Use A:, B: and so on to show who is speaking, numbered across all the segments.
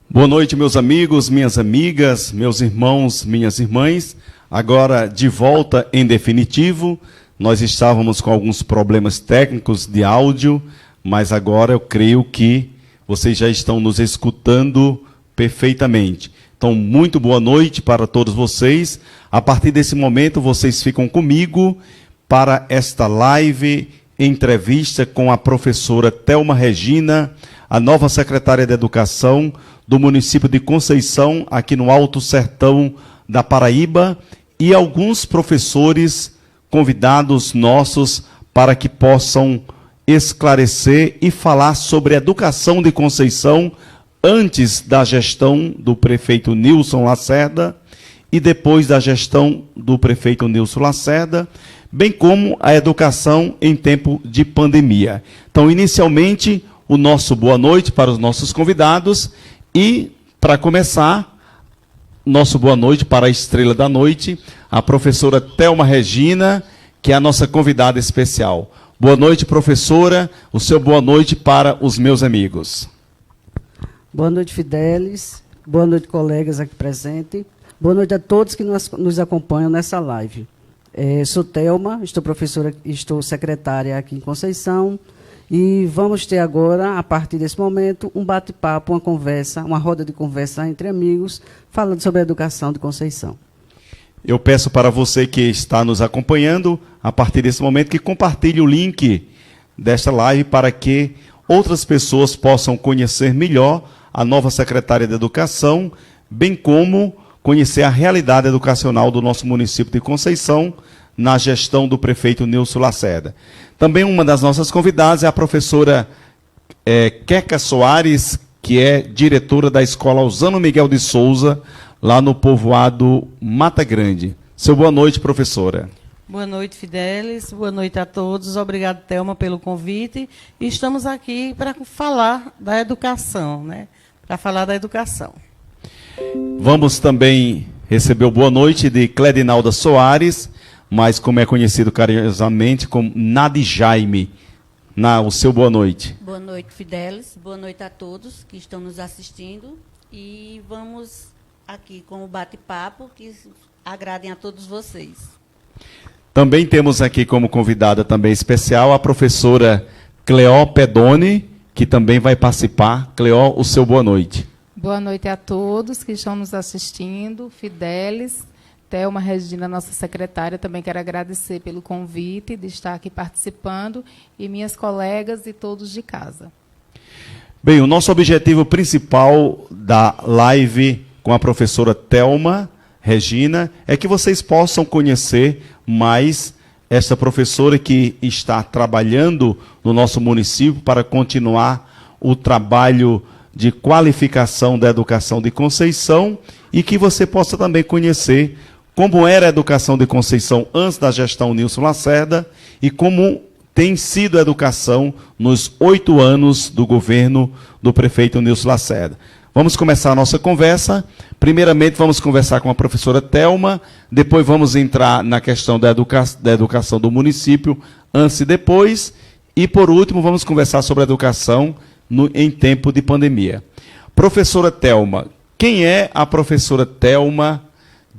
A: Boa noite, meus amigos, minhas amigas, meus irmãos, minhas irmãs. Agora, de volta em definitivo, nós estávamos com alguns problemas técnicos de áudio, mas agora eu creio que vocês já estão nos escutando perfeitamente. Então, muito boa noite para todos vocês. A partir desse momento, vocês ficam comigo para esta live, entrevista com a professora Thelma Regina, a nova secretária de Educação do município de Conceição, aqui no Alto Sertão da Paraíba, e alguns professores convidados nossos para que possam esclarecer e falar sobre a educação de Conceição antes da gestão do prefeito Nilson Lacerda e depois da gestão do prefeito Nilson Lacerda, bem como a educação em tempo de pandemia. Então, inicialmente, o nosso boa noite para os nossos convidados e, para começar, nosso boa noite para a estrela da noite, a professora Thelma Regina, que é a nossa convidada especial. Boa noite, professora. O seu boa noite para os meus amigos.
B: Boa noite, Fidelis. Boa noite, colegas aqui presentes. Boa noite a todos que nos acompanham nessa live. Sou Thelma, estou secretária aqui em Conceição e vamos ter agora, a partir desse momento, um bate-papo, uma conversa, uma roda de conversa entre amigos, falando sobre a educação de Conceição.
A: Eu peço para você que está nos acompanhando, a partir desse momento, que compartilhe o link desta live para que outras pessoas possam conhecer melhor a nova secretária de Educação, bem como conhecer a realidade educacional do nosso município de Conceição, na gestão do prefeito Nilson Lacerda. Também uma das nossas convidadas é a professora Queca Soares, que é diretora da Escola Osano Miguel de Souza, lá no povoado Mata Grande. Seu boa noite, professora.
C: Boa noite, Fidelis. Boa noite a todos. Obrigado, Thelma, pelo convite. E estamos aqui para falar da educação, né? Para falar da educação.
A: Vamos também receber o boa noite de Cledinalda Soares, mas como é conhecido carinhosamente como Nadi Jaime. O seu boa noite.
D: Boa noite, Fidelis. Boa noite a todos que estão nos assistindo. E vamos aqui com o bate-papo que agradem a todos vocês.
A: Também temos aqui como convidada também especial a professora Cleó Pedoni, que também vai participar. Cleó, o seu boa noite.
E: Boa noite a todos que estão nos assistindo. Fidelis, Thelma Regina, nossa secretária, também quero agradecer pelo convite de estar aqui participando, e minhas colegas e todos de casa.
A: Bem, o nosso objetivo principal da live com a professora Thelma Regina é que vocês possam conhecer mais esta professora que está trabalhando no nosso município para continuar o trabalho de qualificação da educação de Conceição e que você possa também conhecer como era a educação de Conceição antes da gestão Nilson Lacerda e como tem sido a educação nos 8 anos do governo do prefeito Nilson Lacerda. Vamos começar a nossa conversa. Primeiramente, vamos conversar com a professora Thelma, depois vamos entrar na questão da educação do município, antes e depois, e, por último, vamos conversar sobre a educação em tempo de pandemia. Professora Thelma, quem é a professora Thelma?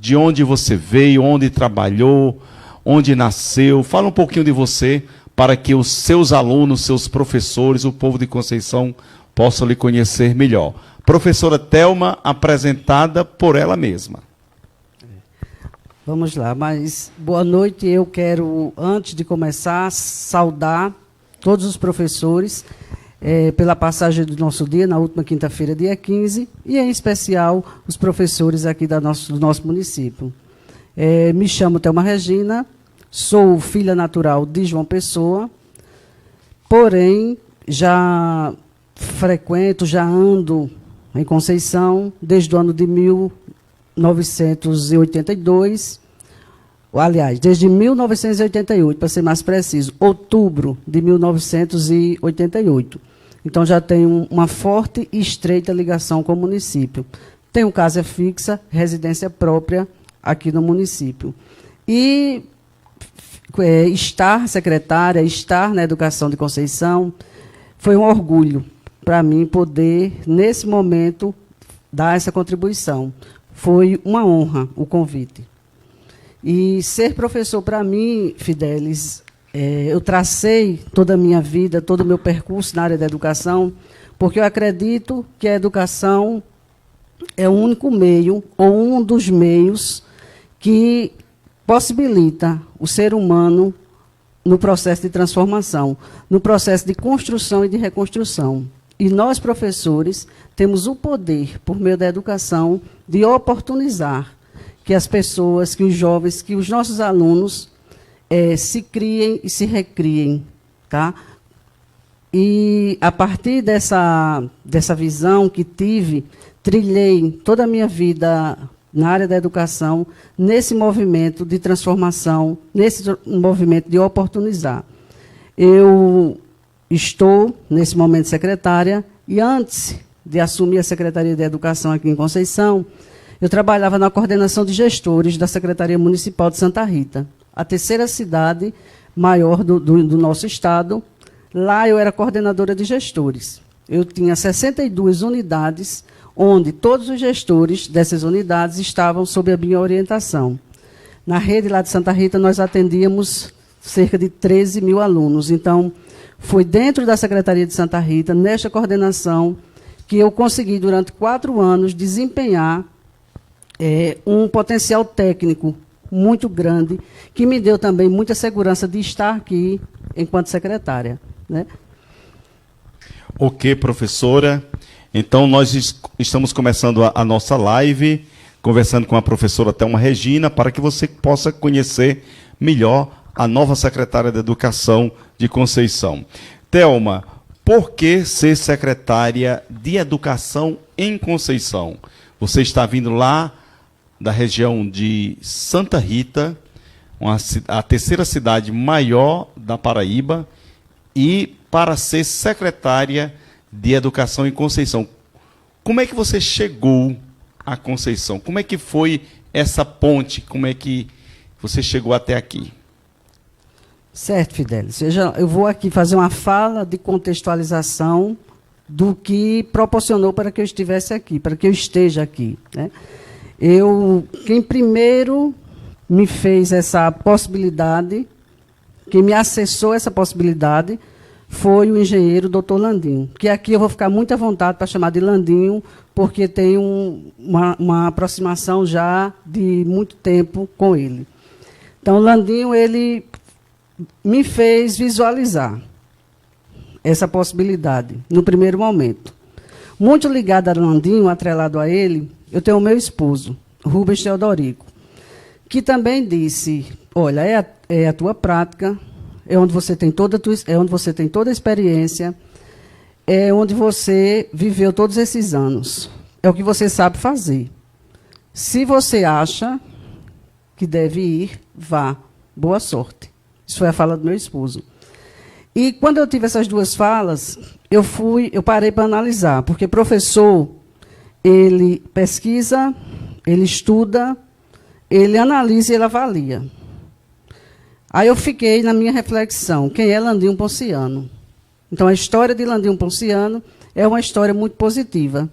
A: De onde você veio, onde trabalhou, onde nasceu? Fala um pouquinho de você para que os seus alunos, seus professores, o povo de Conceição possam lhe conhecer melhor. Professora Thelma, apresentada por ela mesma.
B: Vamos lá, mas boa noite. Eu quero, antes de começar, saudar todos os professores pela passagem do nosso dia, na última quinta-feira, dia 15, e em especial os professores aqui do nosso município. Me chamo Thelma Regina, sou filha natural de João Pessoa, porém já ando em Conceição desde o ano de 1982, aliás, desde 1988, para ser mais preciso, outubro de 1988. Então, já tenho uma forte e estreita ligação com o município. Tenho casa fixa, residência própria aqui no município. E estar secretária, estar na educação de Conceição, foi um orgulho para mim poder, nesse momento, dar essa contribuição. Foi uma honra o convite. E ser professor, para mim, Fidelis, eu tracei toda a minha vida, todo o meu percurso na área da educação, porque eu acredito que a educação é o único meio, ou um dos meios, que possibilita o ser humano no processo de transformação, no processo de construção e de reconstrução. E nós, professores, temos o poder, por meio da educação, de oportunizar que as pessoas, que os jovens, que os nossos alunos se criem e se recriem. Tá? E, a partir dessa visão que tive, trilhei toda a minha vida na área da educação, nesse movimento de transformação, nesse movimento de oportunizar. Eu estou, nesse momento, secretária, e antes de assumir a Secretaria de Educação aqui em Conceição, eu trabalhava na coordenação de gestores da Secretaria Municipal de Santa Rita, a terceira cidade maior do nosso estado. Lá eu era coordenadora de gestores. Eu tinha 62 unidades, onde todos os gestores dessas unidades estavam sob a minha orientação. Na rede lá de Santa Rita, nós atendíamos cerca de 13 mil alunos. Então, foi dentro da Secretaria de Santa Rita, nesta coordenação, que eu consegui, durante 4 anos, desempenhar um potencial técnico muito grande, que me deu também muita segurança de estar aqui enquanto secretária. Né?
A: Ok, professora. Então, nós estamos começando a nossa live, conversando com a professora Thelma Regina, para que você possa conhecer melhor a nova secretária de Educação de Conceição. Thelma, por que ser secretária de Educação em Conceição? Você está vindo lá da região de Santa Rita, a terceira cidade maior da Paraíba, e para ser secretária de Educação em Conceição. Como é que você chegou a Conceição? Como é que foi essa ponte? Como é que você chegou até aqui?
B: Certo, Fidelis. Eu vou aqui fazer uma fala de contextualização do que proporcionou para que eu estivesse aqui, para que eu esteja aqui. Né? Quem primeiro me fez essa possibilidade, quem me acessou essa possibilidade, foi o engenheiro Dr. Landinho, que aqui eu vou ficar muito à vontade para chamar de Landinho, porque tenho uma aproximação já de muito tempo com ele. Então, Landinho, ele me fez visualizar essa possibilidade, no primeiro momento. Muito ligado a Landinho, atrelado a ele, eu tenho o meu esposo, Rubens Teodorico, que também disse, olha, é a tua prática, é onde você tem toda a experiência, é onde você viveu todos esses anos. É o que você sabe fazer. Se você acha que deve ir, vá. Boa sorte. Isso foi a fala do meu esposo. E quando eu tive essas duas falas, eu parei para analisar, porque professor, ele pesquisa, ele estuda, ele analisa e ele avalia. Aí eu fiquei na minha reflexão, quem é Landinho Ponciano? Então, a história de Landinho Ponciano é uma história muito positiva.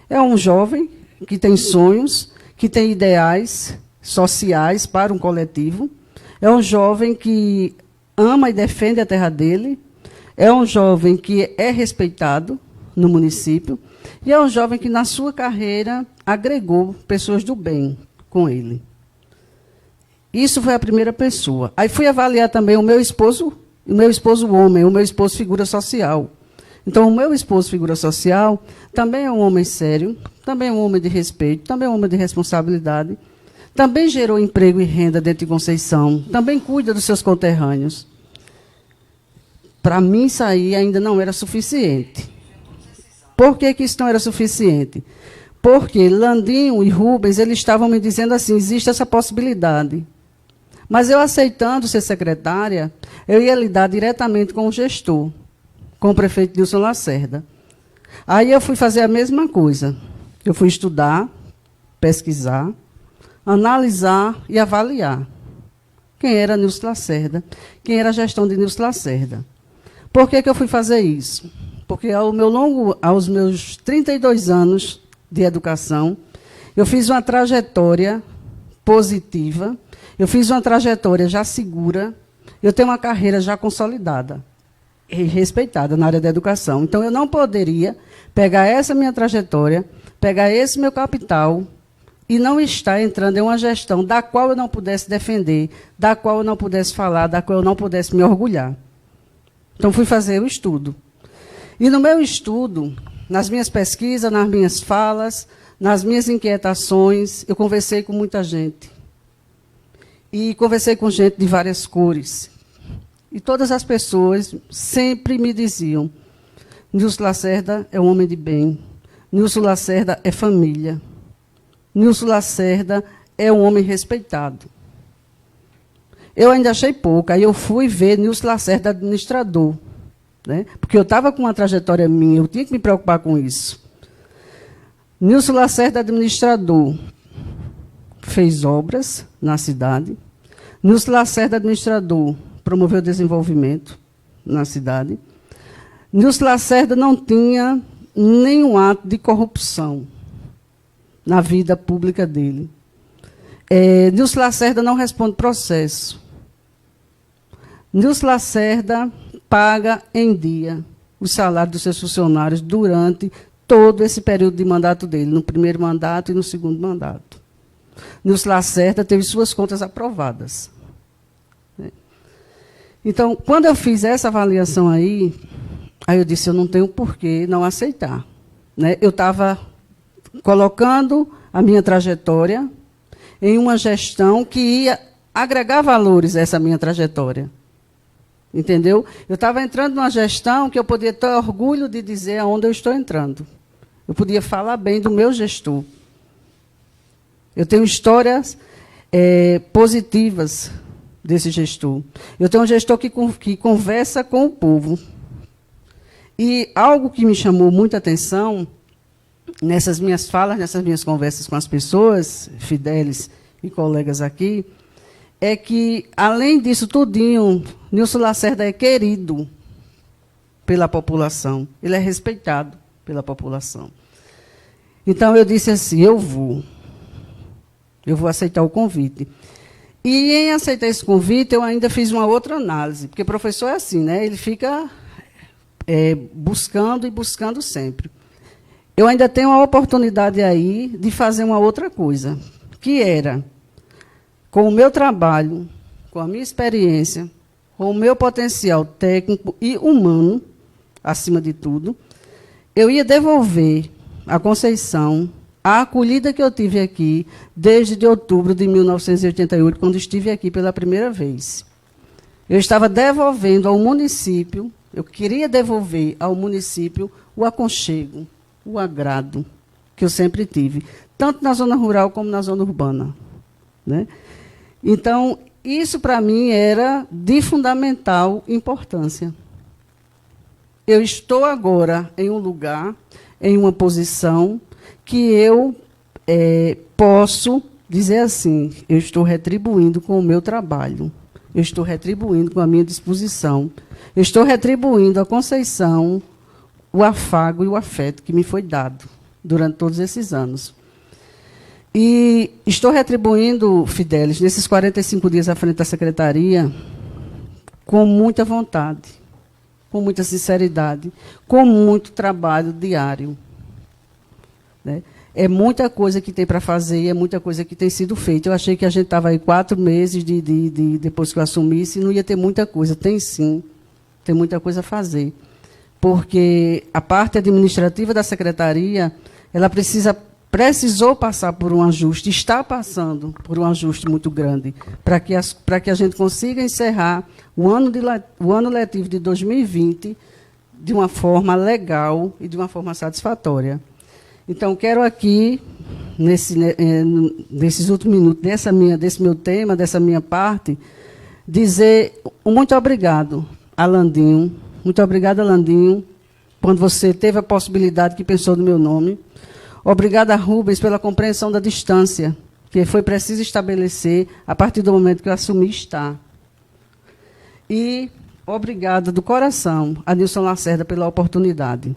B: É um jovem que tem sonhos, que tem ideais sociais para um coletivo. É um jovem que ama e defende a terra dele. É um jovem que é respeitado no município. E é um jovem que, na sua carreira, agregou pessoas do bem com ele. Isso foi a primeira pessoa. Aí fui avaliar também o meu esposo homem, o meu esposo figura social. Então, o meu esposo figura social também é um homem sério, também é um homem de respeito, também é um homem de responsabilidade, também gerou emprego e renda dentro de Conceição, também cuida dos seus conterrâneos. Para mim, isso aí ainda não era suficiente. Por que isso não era suficiente? Porque Landinho e Rubens, eles estavam me dizendo assim, existe essa possibilidade. Mas eu, aceitando ser secretária, eu ia lidar diretamente com o gestor, com o prefeito Nilson Lacerda. Aí eu fui fazer a mesma coisa. Eu fui estudar, pesquisar, analisar e avaliar quem era Nilson Lacerda, quem era a gestão de Nilson Lacerda. Por que eu fui fazer isso? porque aos meus 32 anos de educação, eu fiz uma trajetória positiva, eu fiz uma trajetória já segura, eu tenho uma carreira já consolidada e respeitada na área da educação. Então, eu não poderia pegar essa minha trajetória, pegar esse meu capital e não estar entrando em uma gestão da qual eu não pudesse defender, da qual eu não pudesse falar, da qual eu não pudesse me orgulhar. Então, fui fazer o estudo. E no meu estudo, nas minhas pesquisas, nas minhas falas, nas minhas inquietações, eu conversei com muita gente. E conversei com gente de várias cores. E todas as pessoas sempre me diziam: Nilson Lacerda é um homem de bem, Nilson Lacerda é família, Nilson Lacerda é um homem respeitado. Eu ainda achei pouco, aí eu fui ver Nilson Lacerda administrador, né? Porque eu estava com uma trajetória minha, eu tinha que me preocupar com isso. Nilson Lacerda administrador, fez obras na cidade. Nilson Lacerda administrador, promoveu desenvolvimento na cidade. Nilson Lacerda não tinha nenhum ato de corrupção na vida pública dele. Nilson Lacerda não responde processo. Nilson Lacerda paga em dia o salário dos seus funcionários durante todo esse período de mandato dele, no primeiro mandato e no segundo mandato. Nilson Lacerda teve suas contas aprovadas. Então, quando eu fiz essa avaliação aí eu disse, eu não tenho por que não aceitar. Né? Eu estava colocando a minha trajetória em uma gestão que ia agregar valores a essa minha trajetória. Entendeu? Eu estava entrando numa gestão que eu podia ter orgulho de dizer aonde eu estou entrando. Eu podia falar bem do meu gestor. Eu tenho histórias positivas desse gestor. Eu tenho um gestor que conversa com o povo. E algo que me chamou muita atenção nessas minhas falas, nessas minhas conversas com as pessoas, Fidelis e colegas aqui, é que, além disso tudinho, Nilson Lacerda é querido pela população. Ele é respeitado pela população. Então, eu disse assim, eu vou aceitar o convite. E, em aceitar esse convite, eu ainda fiz uma outra análise, porque o professor é assim, né? Ele fica buscando e buscando sempre. Eu ainda tenho a oportunidade aí de fazer uma outra coisa, que era, com o meu trabalho, com a minha experiência, com o meu potencial técnico e humano, acima de tudo, eu ia devolver à Conceição a acolhida que eu tive aqui desde de outubro de 1988, quando estive aqui pela primeira vez. Eu estava devolvendo ao município, eu queria devolver ao município o aconchego, o agrado que eu sempre tive, tanto na zona rural como na zona urbana. Né? Então, isso para mim era de fundamental importância. Eu estou agora em um lugar, em uma posição, que eu posso dizer assim, eu estou retribuindo com o meu trabalho, eu estou retribuindo com a minha disposição, eu estou retribuindo à Conceição o afago e o afeto que me foi dado durante todos esses anos. E estou retribuindo, Fidelis, nesses 45 dias à frente da secretaria, com muita vontade, com muita sinceridade, com muito trabalho diário. Né? É muita coisa que tem para fazer e é muita coisa que tem sido feita. Eu achei que a gente estava aí 4 meses depois que eu assumisse e não ia ter muita coisa. Tem sim, tem muita coisa a fazer. Porque a parte administrativa da secretaria, ela precisou passar por um ajuste, está passando por um ajuste muito grande, para que a gente consiga encerrar o ano letivo de 2020 de uma forma legal e de uma forma satisfatória. Então, quero aqui, nesses últimos minutos desse meu tema, dessa minha parte, dizer muito obrigado a Landinho. Muito obrigada, Landinho, quando você teve a possibilidade que pensou no meu nome. Obrigada, Rubens, pela compreensão da distância, que foi preciso estabelecer a partir do momento que eu assumi estar. E Obrigada do coração a Nilson Lacerda pela oportunidade.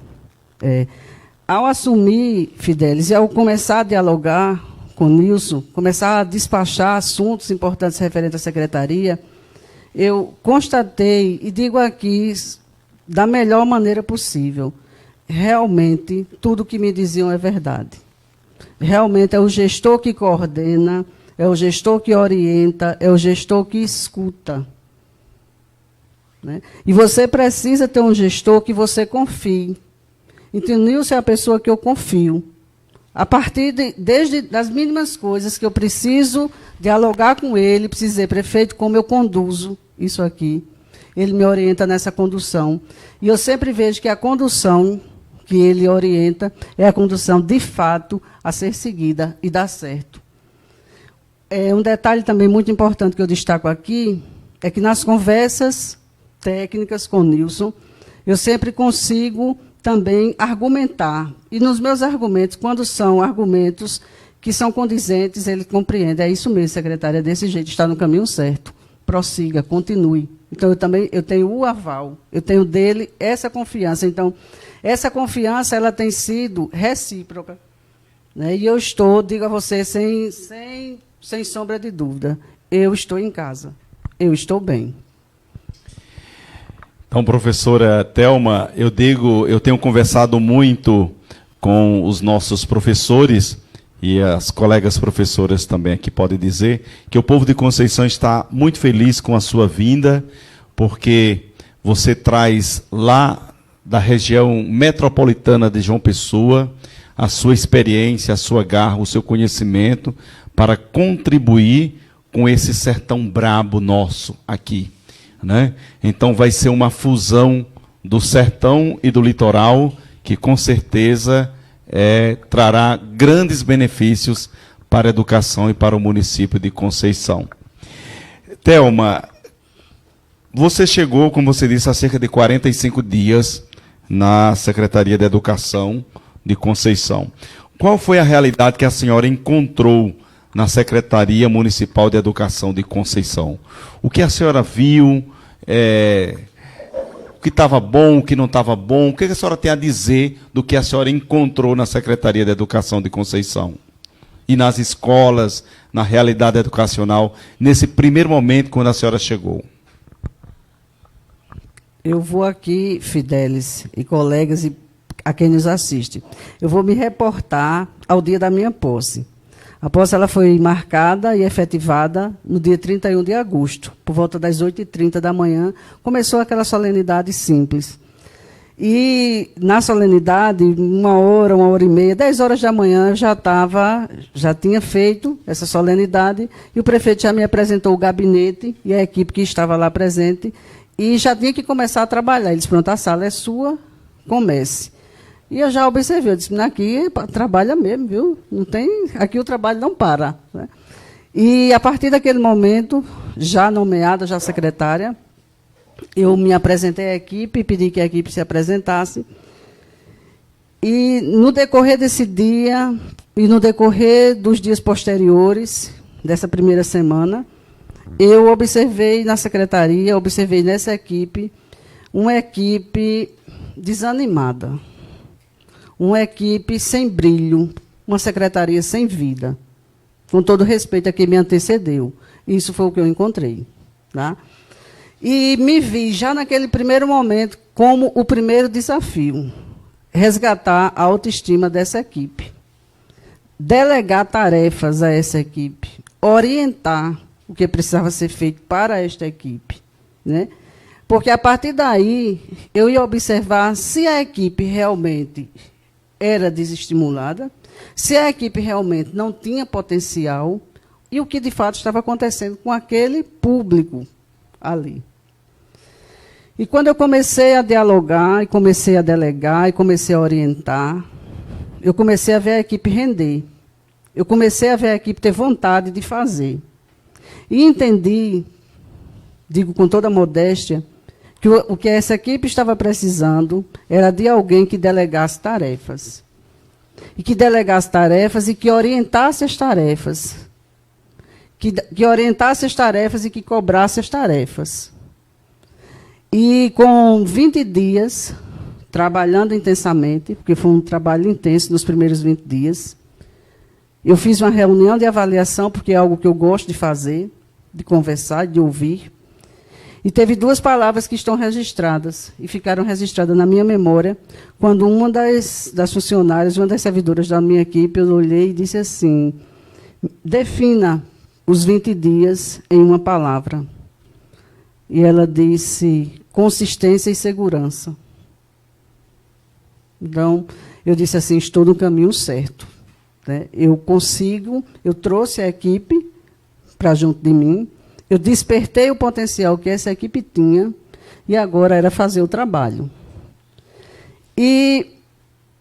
B: Ao assumir, Fidelis, e ao começar a dialogar com Nilson, começar a despachar assuntos importantes referentes à secretaria, eu constatei, e digo aqui da melhor maneira possível, realmente tudo o que me diziam é verdade. Realmente é o gestor que coordena, é o gestor que orienta, é o gestor que escuta. Né? E você precisa ter um gestor que você confie. Então, Nilson é a pessoa que eu confio. A partir desde das mínimas coisas que eu preciso dialogar com ele, preciso dizer, prefeito, como eu conduzo isso aqui. Ele me orienta nessa condução. E eu sempre vejo que a condução que ele orienta é a condução, de fato, a ser seguida e dar certo. Um detalhe também muito importante que eu destaco aqui é que nas conversas técnicas com Nilson, eu sempre consigo também argumentar. E nos meus argumentos, quando são argumentos que são condizentes, ele compreende. É isso mesmo, secretária, desse jeito, está no caminho certo. Prossiga, continue. Então, eu tenho o aval, eu tenho dele essa confiança. Então, essa confiança ela tem sido recíproca. Né? E eu estou, digo a você, sem sombra de dúvida, eu estou em casa, eu estou bem.
A: Então, professora Thelma, eu tenho conversado muito com os nossos professores, e as colegas professoras também aqui podem dizer, que o povo de Conceição está muito feliz com a sua vinda, porque você traz lá da região metropolitana de João Pessoa a sua experiência, a sua garra, o seu conhecimento, para contribuir com esse sertão brabo nosso aqui. Né? Então vai ser uma fusão do sertão e do litoral que com certeza trará grandes benefícios para a educação e para o município de Conceição. Thelma, você chegou, como você disse, há cerca de 45 dias na Secretaria de Educação de Conceição. Qual foi a realidade que a senhora encontrou na Secretaria Municipal de Educação de Conceição? O que a senhora viu, o que estava bom, o que não estava bom, o que a senhora tem a dizer do que a senhora encontrou na Secretaria de Educação de Conceição? E nas escolas, na realidade educacional, nesse primeiro momento quando a senhora chegou?
B: Eu vou aqui, Fidelis e colegas e a quem nos assiste, eu vou me reportar ao dia da minha posse. A posse ela foi marcada e efetivada no dia 31 de agosto, por volta das 8h30 da manhã, começou aquela solenidade simples. E na solenidade, 1 hora e meia, 10 horas da manhã, já tinha feito essa solenidade, e o prefeito já me apresentou o gabinete e a equipe que estava lá presente, e já tinha que começar a trabalhar. Ele disse, pronto, a sala é sua, comece. E eu já observei, eu disse, aqui trabalha mesmo, viu? Não tem, aqui o trabalho não para. Né? E a partir daquele momento, já nomeada, já secretária, eu me apresentei à equipe, pedi que a equipe se apresentasse. E no decorrer desse dia, e no decorrer dos dias posteriores, dessa primeira semana, eu observei na secretaria, observei nessa equipe, uma equipe desanimada. Uma equipe sem brilho, uma secretaria sem vida, com todo respeito a quem me antecedeu. Isso foi o que eu encontrei. Tá? E me vi, já naquele primeiro momento, como o primeiro desafio, resgatar a autoestima dessa equipe, delegar tarefas a essa equipe, orientar o que precisava ser feito para esta equipe. Né? Porque, a partir daí, eu ia observar se a equipe realmente era desestimulada, se a equipe realmente não tinha potencial e o que de fato estava acontecendo com aquele público ali. E quando eu comecei a dialogar, e comecei a delegar, e comecei a orientar, eu comecei a ver a equipe render. Eu comecei a ver a equipe ter vontade de fazer. E entendi, digo com toda modéstia, que o que essa equipe estava precisando era de alguém que delegasse tarefas. E que delegasse tarefas e que orientasse as tarefas. Que orientasse as tarefas e que cobrasse as tarefas. E com 20 dias, trabalhando intensamente, porque foi um trabalho intenso nos primeiros 20 dias, eu fiz uma reunião de avaliação, porque é algo que eu gosto de fazer, de conversar, de ouvir. E teve 2 palavras que estão registradas, e ficaram registradas na minha memória, quando uma das funcionárias, uma das servidoras da minha equipe, eu olhei e disse assim: defina os 20 dias em uma palavra. E ela disse: consistência e segurança. Então, eu disse assim: estou no caminho certo. Né? Eu trouxe a equipe para junto de mim, eu despertei o potencial que essa equipe tinha, e agora era fazer o trabalho. E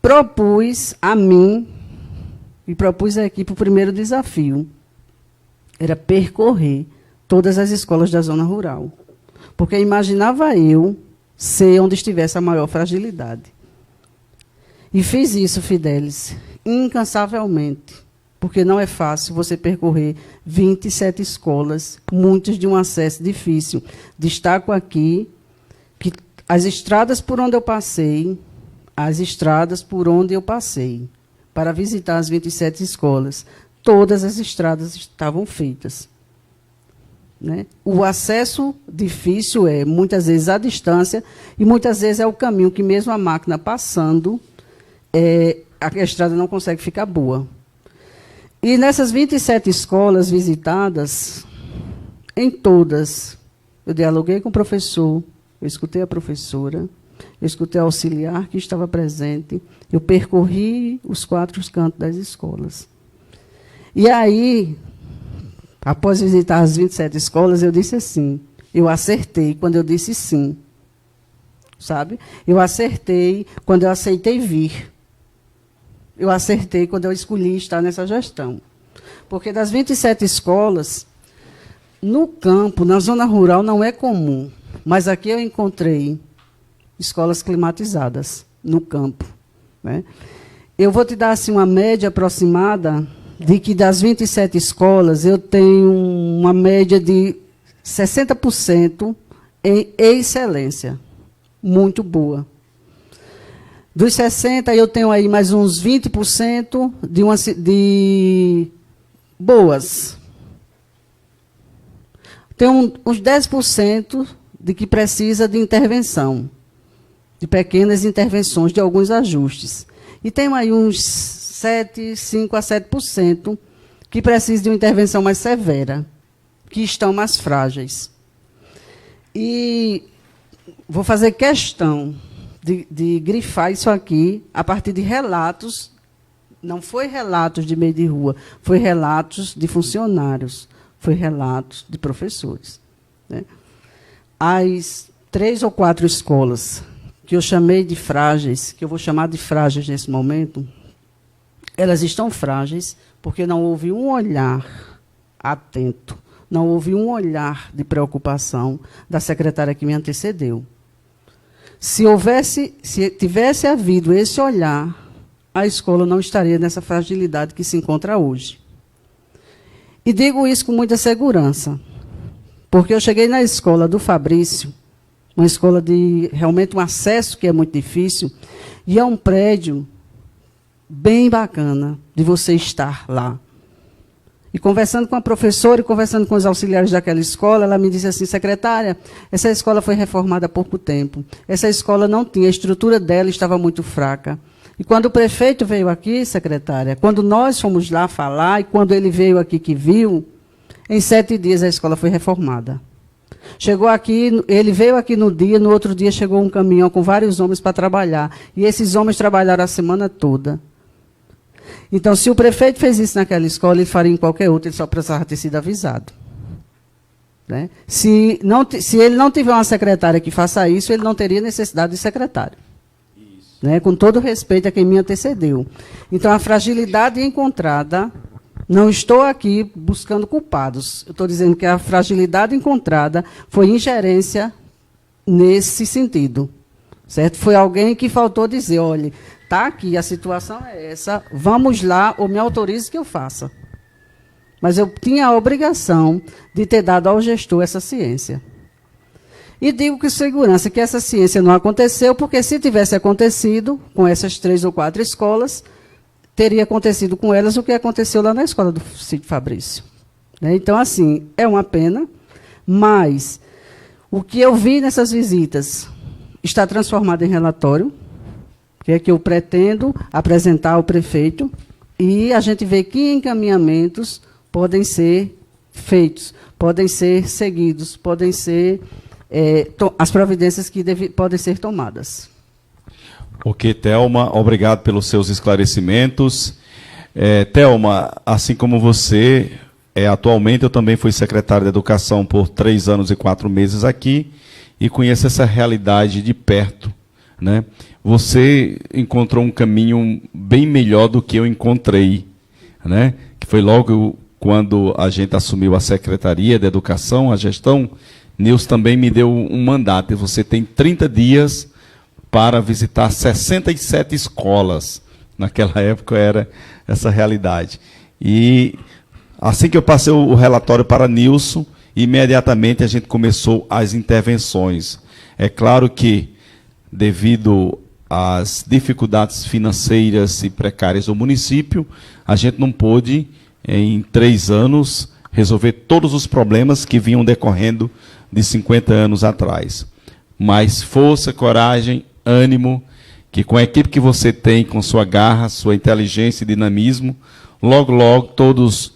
B: propus a mim, e propus à equipe o primeiro desafio, era percorrer todas as escolas da zona rural. Porque imaginava eu ser onde estivesse a maior fragilidade. E fiz isso, Fidelis, incansavelmente. Porque não é fácil você percorrer 27 escolas, muitas de um acesso difícil. Destaco aqui que as estradas por onde eu passei, para visitar as 27 escolas, todas as estradas estavam feitas. Né? O acesso difícil é, muitas vezes, a distância, e muitas vezes é o caminho que, mesmo a máquina passando, a estrada não consegue ficar boa. E nessas 27 escolas visitadas, em todas, eu dialoguei com o professor, eu escutei a professora, eu escutei a auxiliar que estava presente, eu percorri os 4 cantos das escolas. E aí, após visitar as 27 escolas, eu disse assim, eu acertei quando eu disse sim. Sabe? Eu acertei quando eu aceitei vir. Eu acertei quando eu escolhi estar nessa gestão. Porque das 27 escolas, no campo, na zona rural, não é comum. Mas aqui eu encontrei escolas climatizadas, no campo. Né? Eu vou te dar assim, uma média aproximada de que das 27 escolas, eu tenho uma média de 60% em excelência. Muito boa. Dos 60%, eu tenho aí mais uns 20% de boas. Tem uns 10% de que precisa de intervenção, de pequenas intervenções, de alguns ajustes. E tem aí uns 5 a 7% que precisam de uma intervenção mais severa, que estão mais frágeis. E vou fazer questão de grifar isso aqui a partir de relatos, não foi relatos de meio de rua, foi relatos de funcionários, foi relatos de professores. Né? As 3 ou 4 escolas que eu chamei de frágeis, que eu vou chamar de frágeis nesse momento, elas estão frágeis porque não houve um olhar atento, não houve um olhar de preocupação da secretária que me antecedeu. Se tivesse havido esse olhar, a escola não estaria nessa fragilidade que se encontra hoje. E digo isso com muita segurança, porque eu cheguei na escola do Fabrício, uma escola de realmente um acesso que é muito difícil, e é um prédio bem bacana de você estar lá. E conversando com a professora e conversando com os auxiliares daquela escola, ela me disse assim: secretária, essa escola foi reformada há pouco tempo. Essa escola não tinha, a estrutura dela estava muito fraca. E quando o prefeito veio aqui, secretária, quando nós fomos lá falar, e quando ele veio aqui que viu, em 7 dias a escola foi reformada. Chegou aqui, ele veio aqui no dia, no outro dia chegou um caminhão com vários homens para trabalhar. E esses homens trabalharam a semana toda. Então, se o prefeito fez isso naquela escola, ele faria em qualquer outra, ele só precisava ter sido avisado. Né? Se ele não tiver uma secretária que faça isso, ele não teria necessidade de secretário. Né? Com todo respeito a quem me antecedeu. Então, a fragilidade encontrada, não estou aqui buscando culpados. Eu estou dizendo que a fragilidade encontrada foi ingerência nesse sentido. Certo? Foi alguém que faltou dizer, olha, está aqui, a situação é essa, vamos lá, ou me autorize que eu faça. Mas eu tinha a obrigação de ter dado ao gestor essa ciência. E digo com segurança que essa ciência não aconteceu, porque se tivesse acontecido com essas 3 ou 4 escolas, teria acontecido com elas o que aconteceu lá na escola do Sítio Fabrício. Né? Então, assim, é uma pena, mas o que eu vi nessas visitas está transformado em relatório, que é que eu pretendo apresentar ao prefeito, e a gente vê que encaminhamentos podem ser feitos, podem ser seguidos, podem ser as providências que podem ser tomadas.
A: Ok, Thelma, obrigado pelos seus esclarecimentos. Thelma, assim como você, atualmente eu também fui secretário de Educação por 3 anos e 4 meses aqui e conheço essa realidade de perto, né? Você encontrou um caminho bem melhor do que eu encontrei, né? Que foi logo quando a gente assumiu a Secretaria de Educação, a gestão, Nilson também me deu um mandato, e você tem 30 dias para visitar 67 escolas. Naquela época era essa realidade. E assim que eu passei o relatório para Nilson, imediatamente a gente começou as intervenções. É claro que, devido às dificuldades financeiras e precárias do município, a gente não pôde, em 3 anos, resolver todos os problemas que vinham decorrendo de 50 anos atrás. Mas força, coragem, ânimo, que com a equipe que você tem, com sua garra, sua inteligência e dinamismo, logo, logo, todas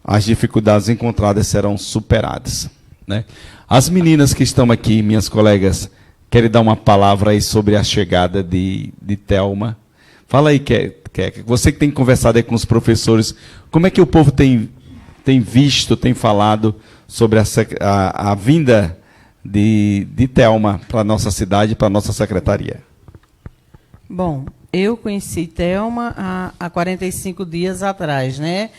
A: as dificuldades encontradas serão superadas, né? As meninas que estão aqui, minhas colegas, querem dar uma palavra aí sobre a chegada de Thelma. Fala aí, Keca, você que tem conversado aí com os professores, como é que o povo tem visto, tem falado sobre a vinda de Thelma para a nossa cidade, para a nossa secretaria?
C: Bom, eu conheci Thelma há 45 dias atrás, né?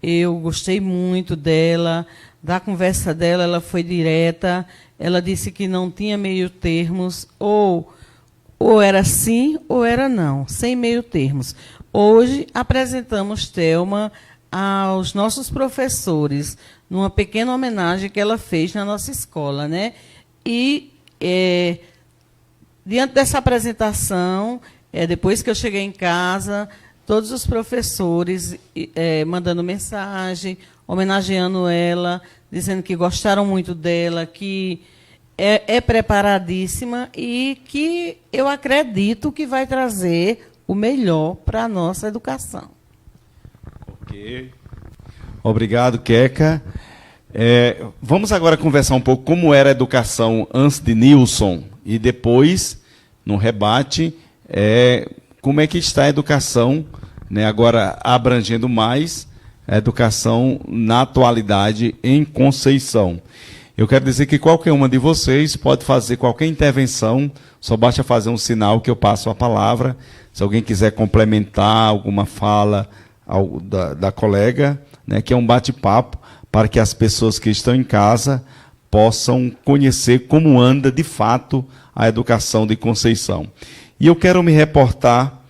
C: Eu gostei muito dela, da conversa dela, ela foi direta, ela disse que não tinha meio termos, ou era sim ou era não, sem meio termos. Hoje apresentamos Thelma aos nossos professores, numa pequena homenagem que ela fez na nossa escola, né? E, diante dessa apresentação, depois que eu cheguei em casa, todos os professores mandando mensagem, homenageando ela, dizendo que gostaram muito dela, que é preparadíssima e que eu acredito que vai trazer o melhor para a nossa educação.
A: Ok. Obrigado, Keca. Vamos agora conversar um pouco como era a educação antes de Nilson e depois, no rebate, como é que está a educação, né, agora abrangendo mais a educação na atualidade em Conceição. Eu quero dizer que qualquer uma de vocês pode fazer qualquer intervenção, só basta fazer um sinal que eu passo a palavra. Se alguém quiser complementar alguma fala da colega, né, que é um bate-papo, para que as pessoas que estão em casa possam conhecer como anda, de fato, a educação de Conceição. E eu quero me reportar,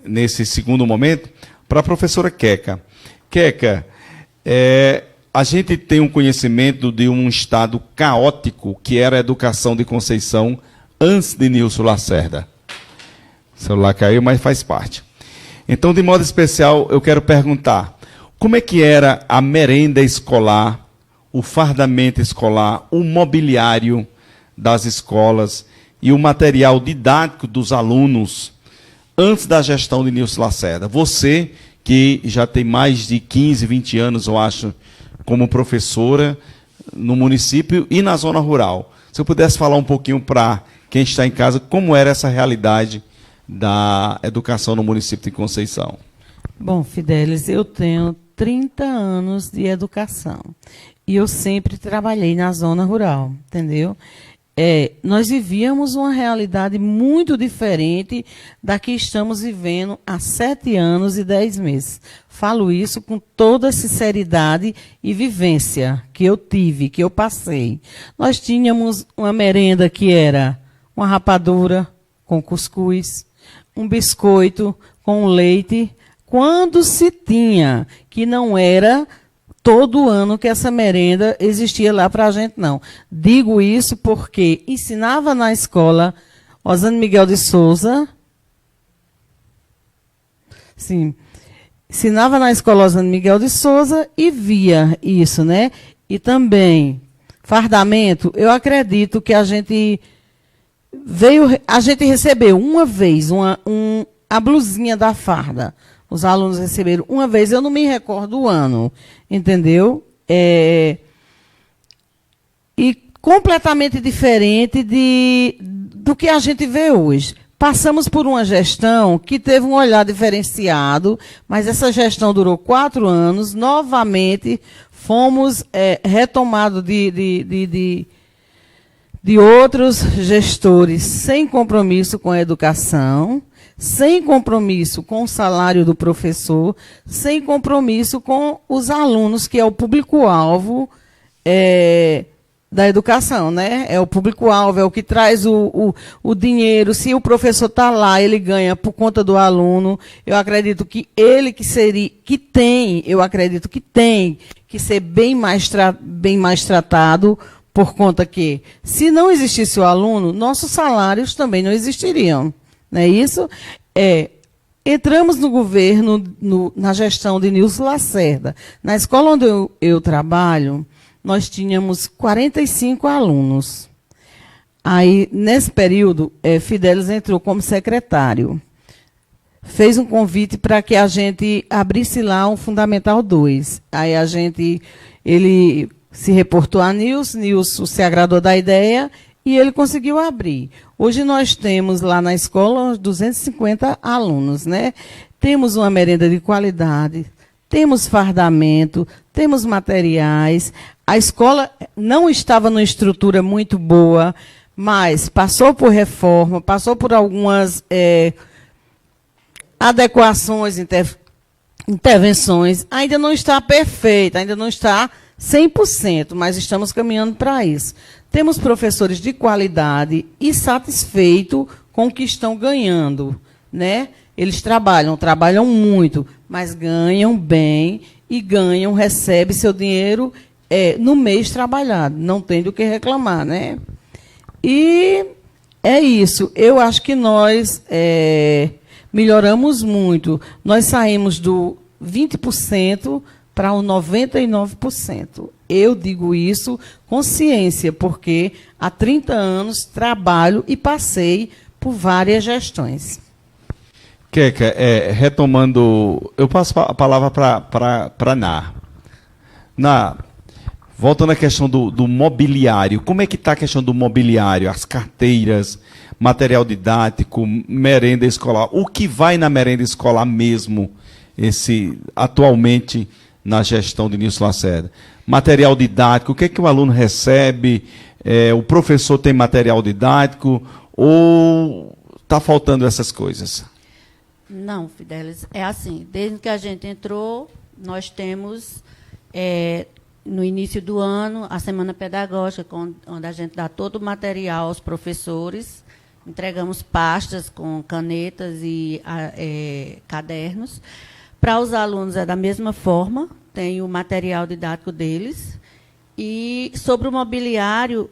A: nesse segundo momento, para a professora Keca. Keca, a gente tem um conhecimento de um estado caótico que era a educação de Conceição antes de Nilson Lacerda. O celular caiu, mas faz parte. Então, de modo especial, eu quero perguntar, como é que era a merenda escolar, o fardamento escolar, o mobiliário das escolas e o material didático dos alunos antes da gestão de Nilson Lacerda? Você, que já tem mais de 15, 20 anos, eu acho, como professora no município e na zona rural. Se eu pudesse falar um pouquinho para quem está em casa, como era essa realidade da educação no município de Conceição?
C: Bom, Fidelis, eu tenho 30 anos de educação e eu sempre trabalhei na zona rural, entendeu? Nós vivíamos uma realidade muito diferente da que estamos vivendo há 7 anos e 10 meses. Falo isso com toda a sinceridade e vivência que eu tive, que eu passei. Nós tínhamos uma merenda que era uma rapadura com cuscuz, um biscoito com leite, quando se tinha, que não era todo ano que essa merenda existia lá para a gente, não. Digo isso porque ensinava na escola Osane Miguel de Souza. Sim. Ensinava na escola Osane Miguel de Souza e via isso, né? E também, fardamento, eu acredito que a gente recebeu uma vez a blusinha da farda. Os alunos receberam uma vez, eu não me recordo o ano, entendeu? E completamente diferente do que a gente vê hoje. Passamos por uma gestão que teve um olhar diferenciado, mas essa gestão durou 4 anos. Novamente, fomos retomados de outros gestores sem compromisso com a educação, sem compromisso com o salário do professor, sem compromisso com os alunos, que é o público-alvo da educação, né? É o público-alvo, é o que traz o dinheiro. Se o professor está lá, ele ganha por conta do aluno. Eu acredito que ele acredito que tem que ser bem mais tratado, por conta que, se não existisse o aluno, nossos salários também não existiriam. Não é isso? Entramos no governo, na gestão de Nilson Lacerda. Na escola onde eu trabalho, nós tínhamos 45 alunos. Aí, nesse período, Fidelis entrou como secretário. Fez um convite para que a gente abrisse lá um Fundamental 2. Aí ele se reportou a Nilson se agradou da ideia e ele conseguiu abrir. Hoje nós temos lá na escola uns 250 alunos, né? Temos uma merenda de qualidade, temos fardamento, temos materiais. A escola não estava numa estrutura muito boa, mas passou por reforma, passou por algumas adequações, intervenções. Ainda não está perfeita, ainda não está 100%, mas estamos caminhando para isso. Temos professores de qualidade e satisfeitos com o que estão ganhando, né? Eles trabalham muito, mas ganham bem e recebem seu dinheiro no mês trabalhado, não tem do que reclamar, né? E é isso. Eu acho que nós melhoramos muito. Nós saímos do 20% para o 99%. Eu digo isso com ciência, porque há 30 anos trabalho e passei por várias gestões.
A: Queca, retomando, eu passo a palavra para Ná. Ná, voltando à questão do mobiliário, como é que está a questão do mobiliário, as carteiras, material didático, merenda escolar, o que vai na merenda escolar mesmo, atualmente na gestão de Nilson Lacerda? Material didático, o que é que o aluno recebe? O professor tem material didático ou está faltando essas coisas?
D: Não, Fidelis, é assim, desde que a gente entrou, nós temos, no início do ano, a Semana Pedagógica, onde a gente dá todo o material aos professores, entregamos pastas com canetas e cadernos. Para os alunos é da mesma forma, tem o material didático deles. E sobre o mobiliário,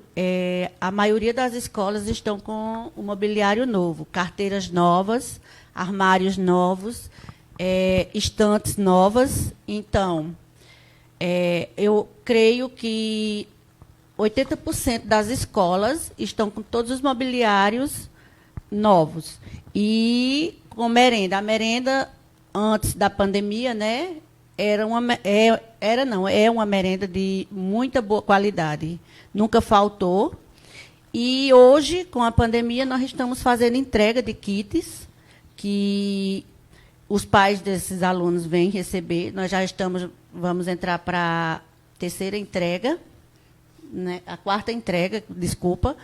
D: a maioria das escolas estão com o mobiliário novo, carteiras novas, armários novos, estantes novas. Então, eu creio que 80% das escolas estão com todos os mobiliários novos. E com merenda. A merenda, antes da pandemia, né, é uma merenda de muita boa qualidade. Nunca faltou. E hoje, com a pandemia, nós estamos fazendo entrega de kits que os pais desses alunos vêm receber. Nós já vamos entrar para a 3ª entrega, né, a 4ª entrega, desculpa,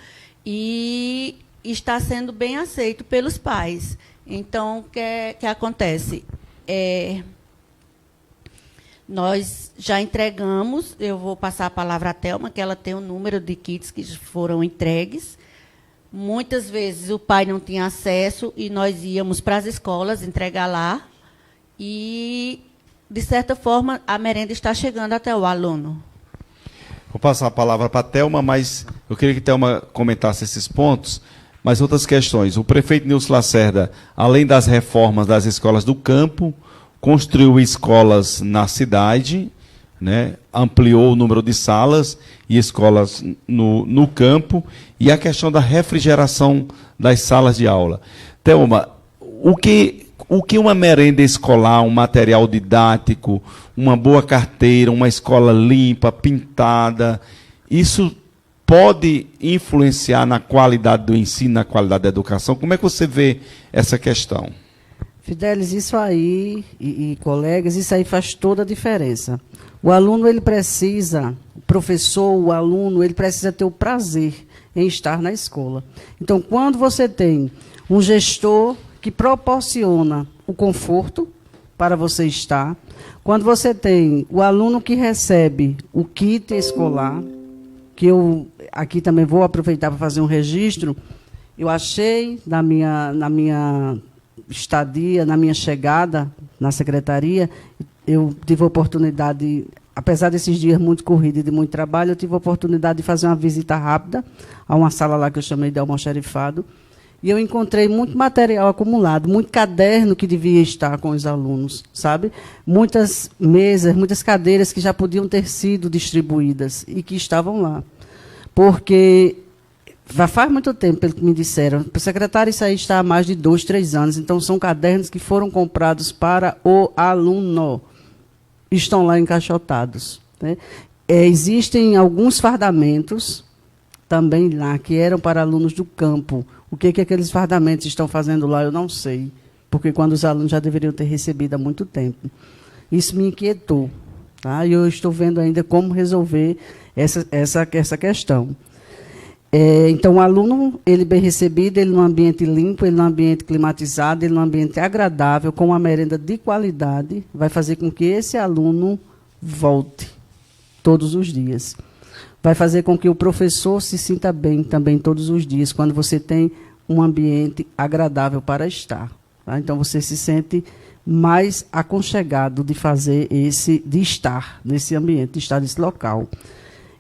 D: e está sendo bem aceito pelos pais. Então, o que acontece? Nós já entregamos, eu vou passar a palavra à Thelma, que ela tem o número de kits que foram entregues. Muitas vezes o pai não tinha acesso e nós íamos para as escolas entregar lá. E de certa forma, a merenda está chegando até o aluno.
A: Vou passar a palavra para a Thelma, mas eu queria que a Thelma comentasse esses pontos, mas outras questões. O prefeito Nilson Lacerda, além das reformas das escolas do campo, construiu escolas na cidade, né, ampliou o número de salas e escolas no campo, e a questão da refrigeração das salas de aula. Thelma, o que uma merenda escolar, um material didático, uma boa carteira, uma escola limpa, pintada, isso pode influenciar na qualidade do ensino, na qualidade da educação? Como é que você vê essa questão?
B: Fidelis, isso aí, e colegas, isso aí faz toda a diferença. O aluno, ele precisa, o professor, o aluno, ele precisa ter o prazer em estar na escola. Então, quando você tem um gestor que proporciona o conforto para você estar, quando você tem o aluno que recebe o kit escolar, que eu aqui também vou aproveitar para fazer um registro, eu achei na minha estadia, na minha chegada na secretaria, eu tive a oportunidade, apesar desses dias muito corridos e de muito trabalho, eu tive a oportunidade de fazer uma visita rápida a uma sala lá que eu chamei de almoxarifado, e eu encontrei muito material acumulado, muito caderno que devia estar com os alunos, sabe? Muitas mesas, muitas cadeiras que já podiam ter sido distribuídas e que estavam lá. Porque já faz muito tempo, pelo que me disseram, secretário, isso aí está há mais de 2, 3 anos, então são cadernos que foram comprados para o aluno, estão lá encaixotados, né? Existem alguns fardamentos também lá, que eram para alunos do campo. O que aqueles fardamentos estão fazendo lá, eu não sei, porque quando os alunos já deveriam ter recebido há muito tempo. Isso me inquietou, tá? E eu estou vendo ainda como resolver essa questão. Então, o aluno, ele bem recebido, ele num ambiente limpo, ele num ambiente climatizado, ele num ambiente agradável, com uma merenda de qualidade, vai fazer com que esse aluno volte todos os dias. Vai fazer com que o professor se sinta bem também todos os dias, quando você tem um ambiente agradável para estar. Tá? Então, você se sente mais aconchegado de estar nesse ambiente, de estar nesse local.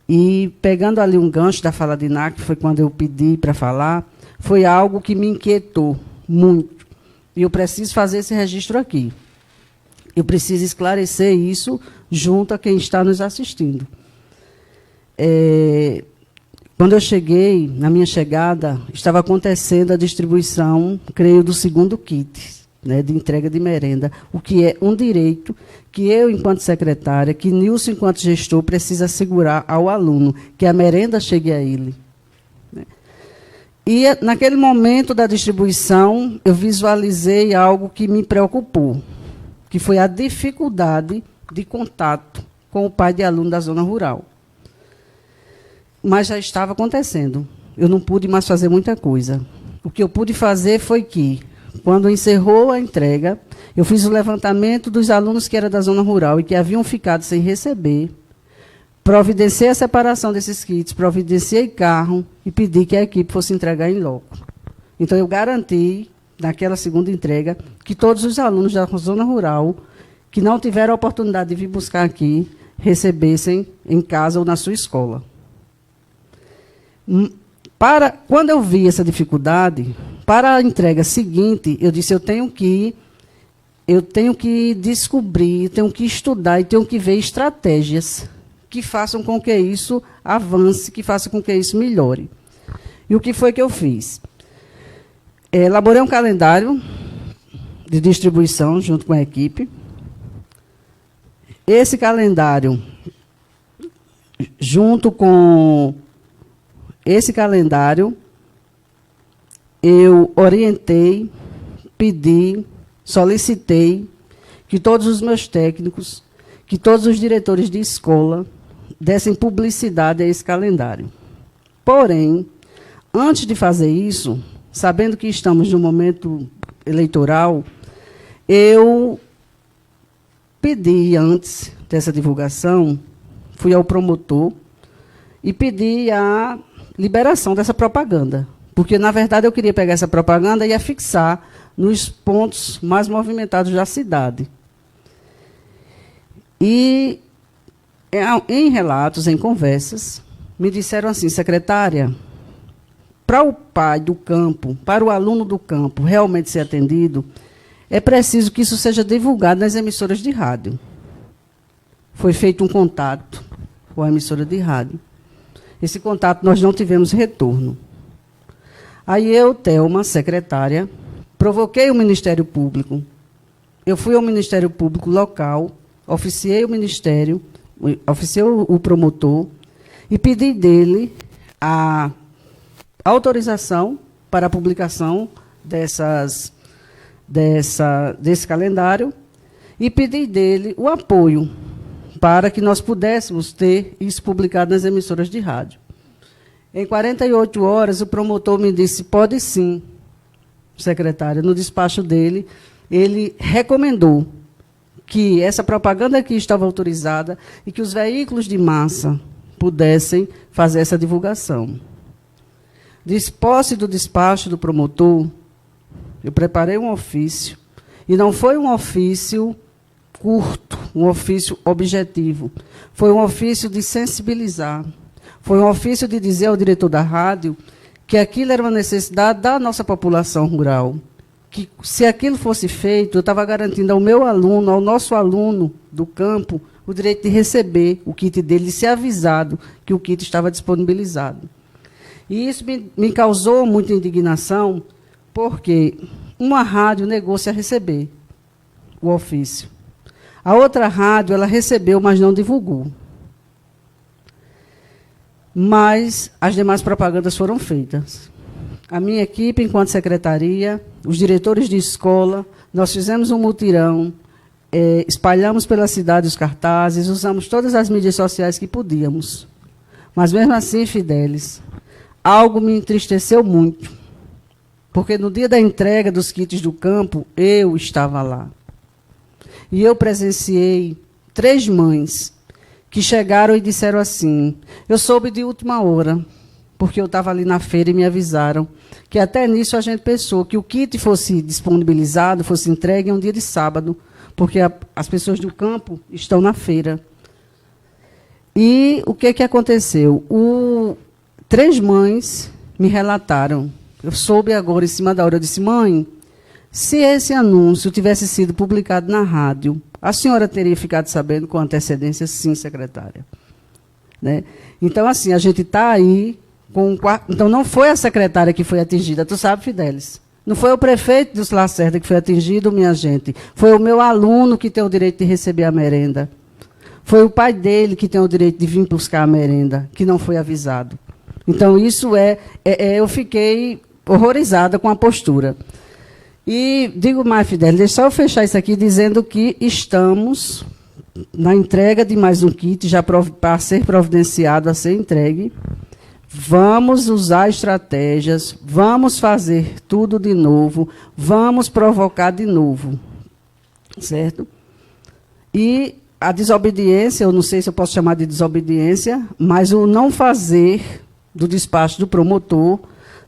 B: E, pegando ali um gancho da fala de Iná, que foi quando eu pedi para falar, foi algo que me inquietou muito. E eu preciso fazer esse registro aqui. Eu preciso esclarecer isso junto a quem está nos assistindo. Quando eu cheguei, na minha chegada, estava acontecendo a distribuição, creio, do segundo kit, né, de entrega de merenda, o que é um direito que eu, enquanto secretária, que Nilson, enquanto gestor, precisa assegurar ao aluno, que a merenda chegue a ele. Né? E, naquele momento da distribuição, eu visualizei algo que me preocupou, que foi a dificuldade de contato com o pai de aluno da zona rural. Mas já estava acontecendo. Eu não pude mais fazer muita coisa. O que eu pude fazer foi que, quando encerrou a entrega, eu fiz o levantamento dos alunos que eram da zona rural e que haviam ficado sem receber, providenciei a separação desses kits, providenciei carro e pedi que a equipe fosse entregar em loco. Então, eu garanti, naquela segunda entrega, que todos os alunos da zona rural que não tiveram a oportunidade de vir buscar aqui, recebessem em casa ou na sua escola. Quando eu vi essa dificuldade, para a entrega seguinte, eu disse, eu tenho que descobrir, tenho que estudar e tenho que ver estratégias que façam com que isso avance, que façam com que isso melhore. E o que foi que eu fiz? Elaborei um calendário de distribuição junto com a equipe. Esse calendário, eu orientei, pedi, solicitei que todos os meus técnicos, que todos os diretores de escola dessem publicidade a esse calendário. Porém, antes de fazer isso, sabendo que estamos num momento eleitoral, eu pedi, antes dessa divulgação, fui ao promotor e pedi a liberação dessa propaganda. Porque, na verdade, eu queria pegar essa propaganda e afixar nos pontos mais movimentados da cidade. E, em relatos, em conversas, me disseram assim: secretária, para o pai do campo, para o aluno do campo realmente ser atendido, é preciso que isso seja divulgado nas emissoras de rádio. Foi feito um contato com a emissora de rádio. Esse contato nós não tivemos retorno. Aí eu, Thelma, secretária, provoquei o Ministério Público. Eu fui ao Ministério Público local, oficiei o Ministério, oficiei o promotor e pedi dele a autorização para a publicação desse calendário e pedi dele o apoio para que nós pudéssemos ter isso publicado nas emissoras de rádio. Em 48 horas, o promotor me disse: pode sim, secretária. No despacho dele, ele recomendou que essa propaganda aqui estava autorizada e que os veículos de massa pudessem fazer essa divulgação. Posse do despacho do promotor, eu preparei um ofício, e não foi um ofício curto, um ofício objetivo. Foi um ofício de sensibilizar. Foi um ofício de dizer ao diretor da rádio que aquilo era uma necessidade da nossa população rural. Que, se aquilo fosse feito, eu estava garantindo ao meu aluno, ao nosso aluno do campo, o direito de receber o kit dele, de ser avisado que o kit estava disponibilizado. E isso me causou muita indignação, porque uma rádio negou-se a receber o ofício. A outra rádio, ela recebeu, mas não divulgou. Mas as demais propagandas foram feitas. A minha equipe, enquanto secretaria, os diretores de escola, nós fizemos um mutirão, espalhamos pela cidade os cartazes, usamos todas as mídias sociais que podíamos. Mas, mesmo assim, Fidelis, algo me entristeceu muito, porque no dia da entrega dos kits do campo, eu estava lá. E eu presenciei 3 mães que chegaram e disseram assim: eu soube de última hora, porque eu estava ali na feira e me avisaram que até nisso a gente pensou que o kit fosse disponibilizado, fosse entregue em um dia de sábado, porque as pessoas do campo estão na feira. E o que aconteceu? 3 mães me relataram. Eu soube agora, em cima da hora, eu disse: mãe, se esse anúncio tivesse sido publicado na rádio, a senhora teria ficado sabendo com antecedência? Sim, secretária. Né? Então, assim, a gente está aí com... Então, não foi a secretária que foi atingida, tu sabe, Fidelis? Não foi o prefeito do Lacerda que foi atingido, minha gente. Foi o meu aluno que tem o direito de receber a merenda. Foi o pai dele que tem o direito de vir buscar a merenda, que não foi avisado. Então, isso eu fiquei horrorizada com a postura. E digo mais, Fidelis, deixa eu fechar isso aqui dizendo que estamos na entrega de mais um kit, já para ser providenciado, a ser entregue. Vamos usar estratégias, vamos fazer tudo de novo, vamos provocar de novo. Certo? E a desobediência, eu não sei se eu posso chamar de desobediência, mas o não fazer do despacho do promotor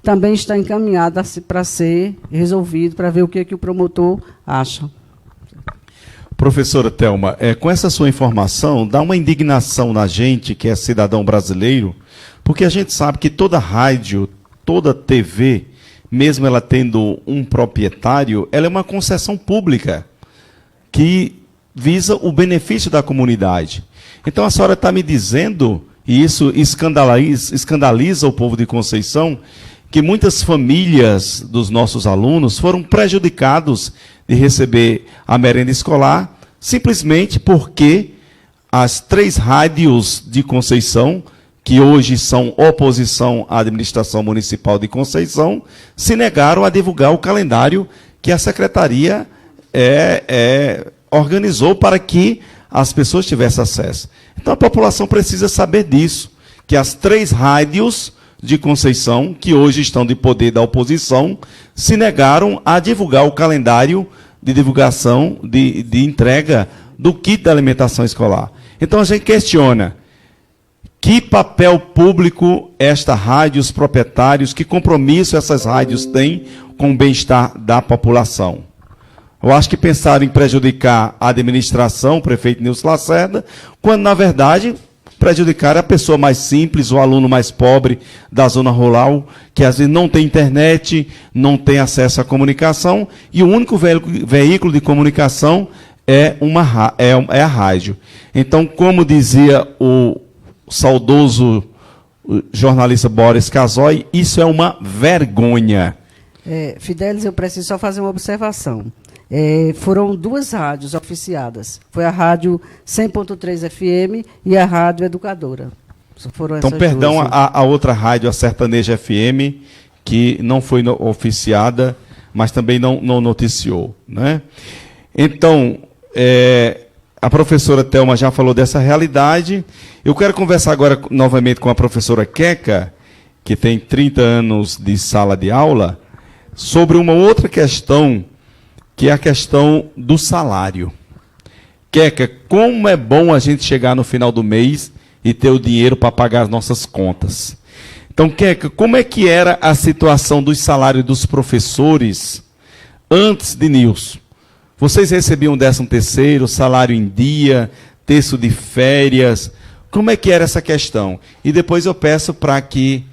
B: também está encaminhado para ser resolvido, para ver o que o promotor acha.
A: Professora Thelma, com essa sua informação, dá uma indignação na gente, que é cidadão brasileiro, porque a gente sabe que toda rádio, toda TV, mesmo ela tendo um proprietário, ela é uma concessão pública, que visa o benefício da comunidade. Então a senhora está me dizendo, e isso escandaliza o povo de Conceição, que muitas famílias dos nossos alunos foram prejudicados de receber a merenda escolar, simplesmente porque as 3 rádios de Conceição, que hoje são oposição à administração municipal de Conceição, se negaram a divulgar o calendário que a secretaria organizou para que as pessoas tivessem acesso. Então a população precisa saber disso, que as 3 rádios de Conceição, que hoje estão de poder da oposição, se negaram a divulgar o calendário de divulgação, de entrega do kit da alimentação escolar. Então a gente questiona, que papel público esta rádio, os proprietários, que compromisso essas rádios têm com o bem-estar da população? Eu acho que pensaram em prejudicar a administração, o prefeito Nilson Lacerda, quando, na verdade, prejudicar a pessoa mais simples, o aluno mais pobre da zona rural, que às vezes não tem internet, não tem acesso à comunicação, e o único veículo de comunicação é a rádio. Então, como dizia o saudoso jornalista Boris Casoy, isso é uma vergonha.
B: Fidelis, eu preciso só fazer uma observação. Foram 2 rádios oficiadas. Foi a rádio 100.3 FM e a rádio Educadora. Foram
A: Então,
B: essas
A: perdão
B: duas.
A: a outra rádio, a Sertaneja FM, que não foi oficiada, mas também não noticiou, né? Então, a professora Thelma já falou dessa realidade. Eu quero conversar agora novamente com a professora Queca, que tem 30 anos de sala de aula, sobre uma outra questão, que é a questão do salário. Queca, como é bom a gente chegar no final do mês e ter o dinheiro para pagar as nossas contas. Então, Queca, como é que era a situação dos salários dos professores antes de Nilson? Vocês recebiam 13º, salário em dia, terço de férias? Como é que era essa questão? E depois eu peço para que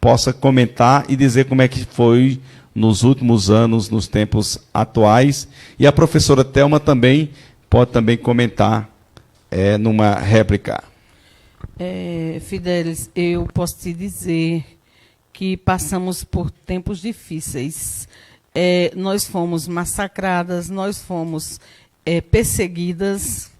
A: possa comentar e dizer como é que foi nos últimos anos, nos tempos atuais. E a professora Thelma também pode também comentar numa réplica.
C: Fidelis, eu posso te dizer que passamos por tempos difíceis. Nós fomos massacradas, nós fomos perseguidas.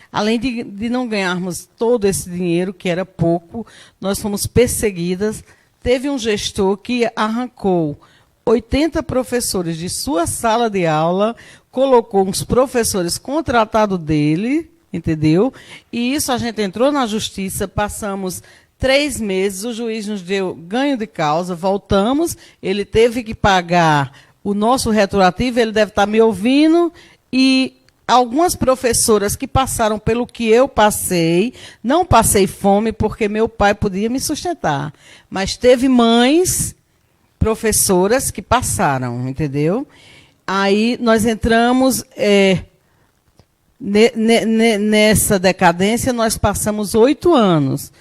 C: Além de não ganharmos todo esse dinheiro, que era pouco, nós fomos perseguidas. Teve um gestor que arrancou 80 professores de sua sala de aula, colocou uns professores contratados dele, entendeu? E isso a gente entrou na justiça, passamos 3 meses, o juiz nos deu ganho de causa, voltamos, ele teve que pagar o nosso retroativo, ele deve estar me ouvindo, e algumas professoras que passaram pelo que eu passei, não passei fome porque meu pai podia me sustentar, mas teve mães professoras que passaram, entendeu? Aí nós entramos nessa decadência, nós passamos 8 anos.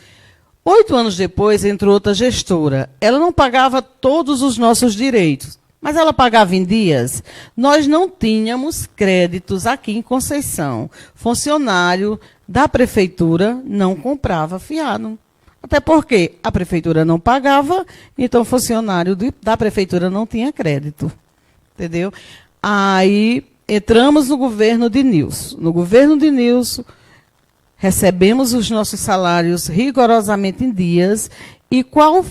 C: 8 anos depois entrou outra gestora. Ela não pagava todos os nossos direitos, mas ela pagava em dias. Nós não tínhamos créditos aqui em Conceição. Funcionário da prefeitura não comprava fiado. Até porque a prefeitura não pagava, então o funcionário da prefeitura não tinha crédito. Entendeu? Aí entramos no governo de Nilson. No governo de Nilson, recebemos os nossos salários rigorosamente em dias. E qual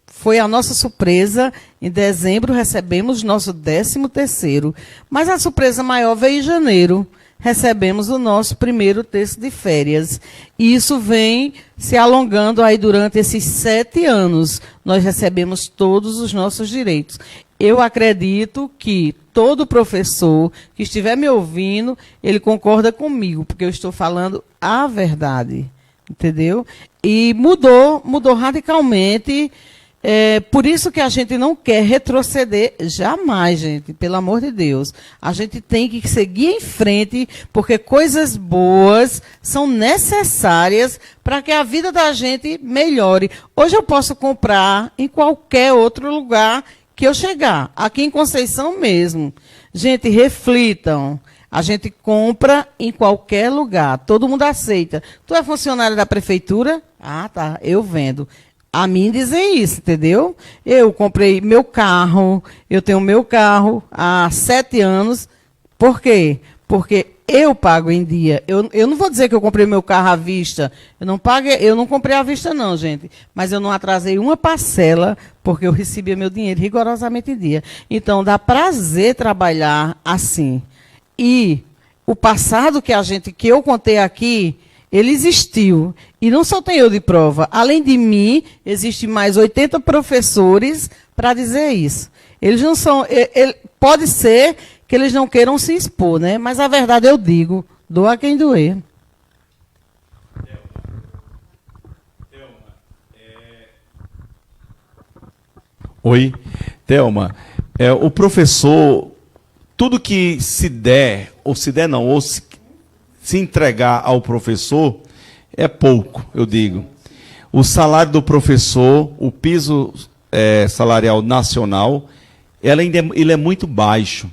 C: foi a nossa surpresa? Em dezembro recebemos nosso 13º. Mas a surpresa maior veio em janeiro. Recebemos o nosso primeiro terço de férias. E isso vem se alongando aí durante esses 7 anos. Nós recebemos todos os nossos direitos. Eu acredito que todo professor que estiver me ouvindo, ele concorda comigo, porque eu estou falando a verdade, entendeu? E mudou radicalmente. Por isso que a gente não quer retroceder jamais, gente, pelo amor de Deus. A gente tem que seguir em frente, porque coisas boas são necessárias para que a vida da gente melhore. Hoje eu posso comprar em qualquer outro lugar que eu chegar, aqui em Conceição mesmo. Gente, reflitam. A gente compra em qualquer lugar, todo mundo aceita. Tu é funcionário da prefeitura? Ah, tá, eu vendo. A mim dizem isso, entendeu? Eu comprei meu carro, eu tenho meu carro há 7 anos. Por quê? Porque eu pago em dia. Eu não vou dizer que eu comprei meu carro à vista. Eu não comprei à vista não, gente. Mas eu não atrasei uma parcela, porque eu recebia meu dinheiro rigorosamente em dia. Então, dá prazer trabalhar assim. E o passado que eu contei aqui, ele existiu. E não só tenho eu de prova. Além de mim, existem mais 80 professores para dizer isso. Eles não são... pode ser que eles não queiram se expor, né? Mas a verdade eu digo, doa quem doer.
A: Oi, Thelma. O professor tudo que se der, ou se der não, ou se entregar ao professor, é pouco, eu digo. O salário do professor, o piso salarial nacional, ele é muito baixo.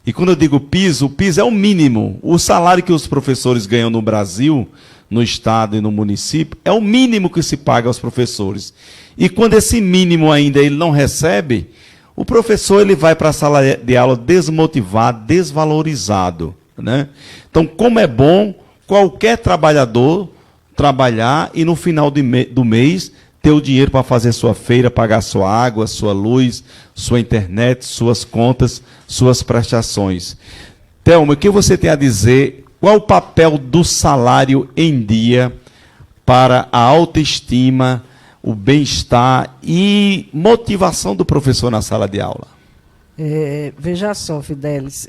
A: E quando eu digo piso, o piso é o mínimo. O salário que os professores ganham no Brasil, no estado e no município, é o mínimo que se paga aos professores. E quando esse mínimo ainda ele não recebe, o professor ele vai para a sala de aula desmotivado, desvalorizado, né? Então, como é bom qualquer trabalhador trabalhar e no final do mês ter o dinheiro para fazer sua feira, pagar sua água, sua luz, sua internet, suas contas, suas prestações. Thelma, o que você tem a dizer? Qual o papel do salário em dia para a autoestima, o bem-estar e motivação do professor na sala de aula?
B: Veja só, Fidelis,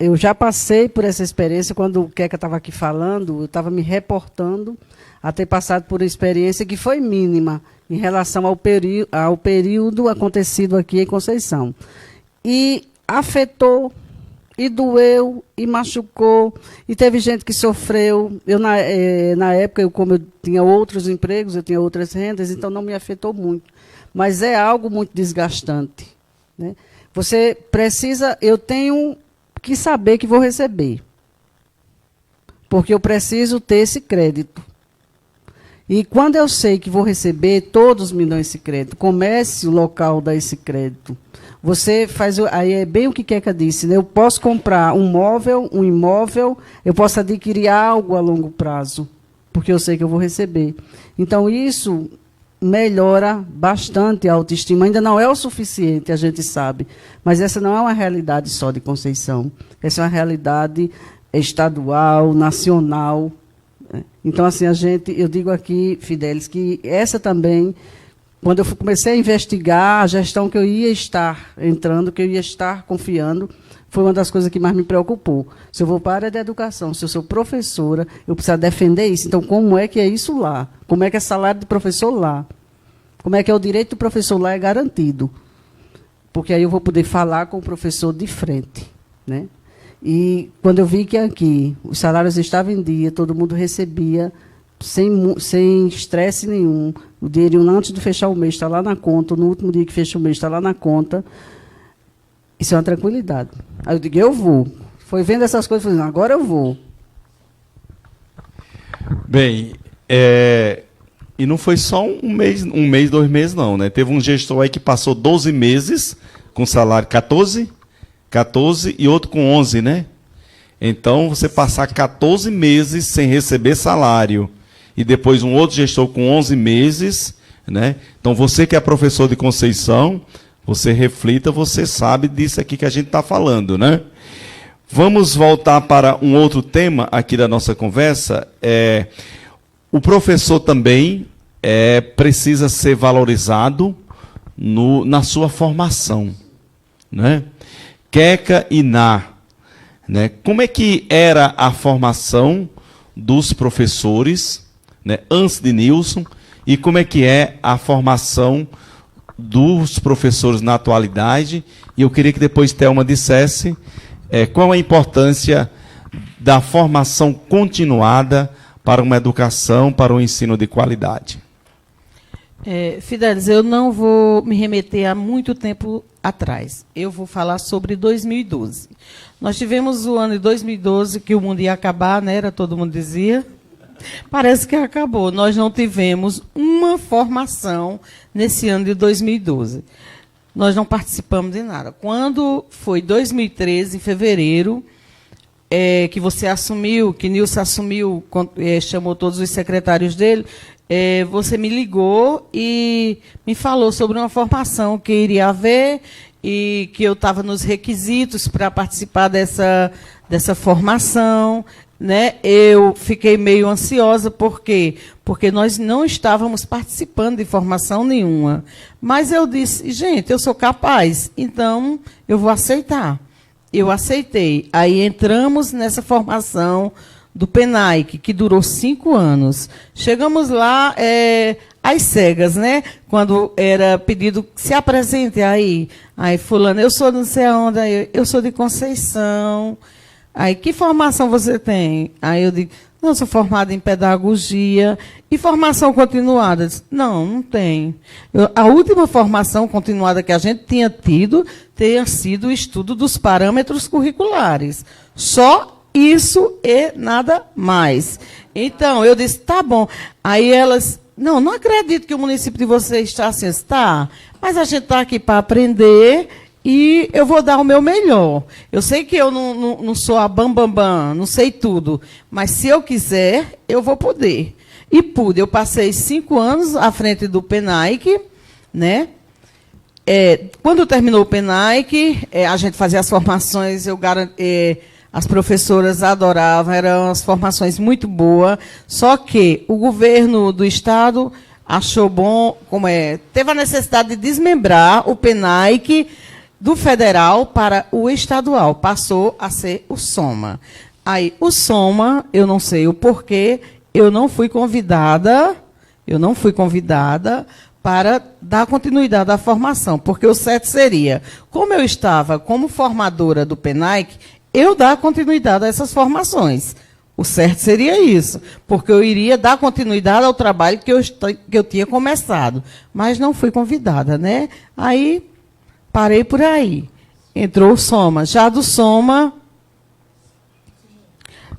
B: eu já passei por essa experiência quando o Queca estava aqui falando, eu estava me reportando a ter passado por uma experiência que foi mínima em relação ao período acontecido aqui em Conceição. E afetou, e doeu, e machucou, e teve gente que sofreu. Eu, na época, como eu tinha outros empregos, eu tinha outras rendas, então não me afetou muito. Mas é algo muito desgastante, né? Você precisa, eu tenho que saber que vou receber, porque eu preciso ter esse crédito. E quando eu sei que vou receber, todos me dão esse crédito. Comece o local dá esse crédito. Você faz, aí é bem o que Queca disse, né? Eu posso comprar um móvel, um imóvel, eu posso adquirir algo a longo prazo, porque eu sei que eu vou receber. Então, isso melhora bastante a autoestima. Ainda não é o suficiente, a gente sabe, mas essa não é uma realidade só de Conceição. Essa é uma realidade estadual, nacional. Então, assim, eu digo aqui, Fidelis, que essa também, quando eu comecei a investigar a gestão que eu ia estar entrando, que eu ia estar confiando, foi uma das coisas que mais me preocupou. Se eu vou para a área da educação, se eu sou professora, eu preciso defender isso. Então, como é que é isso lá? Como é que é salário do professor lá? Como é que é o direito do professor lá é garantido? Porque aí eu vou poder falar com o professor de frente, né? E quando eu vi que aqui os salários estavam em dia, todo mundo recebia sem estresse nenhum, o dinheiro antes de fechar o mês está lá na conta, no último dia que fecha o mês está lá na conta, isso é uma tranquilidade. Aí eu digo, eu vou. Foi vendo essas coisas, falei, agora eu vou.
A: Bem, e não foi só um mês, 2 meses não, né? Teve um gestor aí que passou 12 meses com salário 14 e outro com 11, né? Então, você passar 14 meses sem receber salário e depois um outro gestor com 11 meses, né? Então, você que é professor de Conceição, você reflita, você sabe disso aqui que a gente está falando, né? Vamos voltar para um outro tema aqui da nossa conversa. O professor também precisa ser valorizado na sua formação, né? Queca e Ná, né? Como é que era a formação dos professores, né, antes de Nilson, e como é que é a formação dos professores na atualidade? E eu queria que depois Thelma dissesse qual a importância da formação continuada para uma educação, para um ensino de qualidade.
C: Fidelis, eu não vou me remeter a muito tempo atrás. Eu vou falar sobre 2012. Nós tivemos o ano de 2012 que o mundo ia acabar, né? Todo mundo dizia. Parece que acabou. Nós não tivemos uma formação nesse ano de 2012. Nós não participamos de nada. Quando foi 2013, em fevereiro, que você assumiu, que Nilson assumiu, chamou todos os secretários dele, você me ligou e me falou sobre uma formação que iria haver e que eu estava nos requisitos para participar dessa formação, né? Eu fiquei meio ansiosa, por quê? Porque nós não estávamos participando de formação nenhuma. Mas eu disse, gente, eu sou capaz, então eu vou aceitar. Eu aceitei. Aí entramos nessa formação do PENAIC, que durou 5 anos. Chegamos lá, às cegas, né? Quando era pedido, se apresente aí. Aí, fulano, eu sou não sei aonde, aí, eu sou de Conceição. Aí, que formação você tem? Aí eu digo, não, sou formada em pedagogia. E formação continuada? Não, não tem. A última formação continuada que a gente tinha tido sido o estudo dos parâmetros curriculares. Só isso e nada mais. Então, eu disse, tá bom. Aí elas, não acredito que o município de vocês está assim. Está, mas a gente está aqui para aprender e eu vou dar o meu melhor. Eu sei que eu não sou a bam, não sei tudo, mas se eu quiser, eu vou poder. E pude. Eu passei 5 anos à frente do PENAIC, né? Quando terminou o PENAIC, a gente fazia as formações, as professoras adoravam, eram as formações muito boas, só que o governo do Estado achou bom, teve a necessidade de desmembrar o PENAIC do federal para o estadual, passou a ser o SOMA. Aí, o SOMA, eu não sei o porquê, eu não fui convidada para dar continuidade à formação, porque o certo seria, como eu estava como formadora do PENAIC, eu dar continuidade a essas formações. O certo seria isso, porque eu iria dar continuidade ao trabalho que eu tinha começado, mas não fui convidada, né? Aí, parei por aí. Entrou o SOMA. Já do SOMA,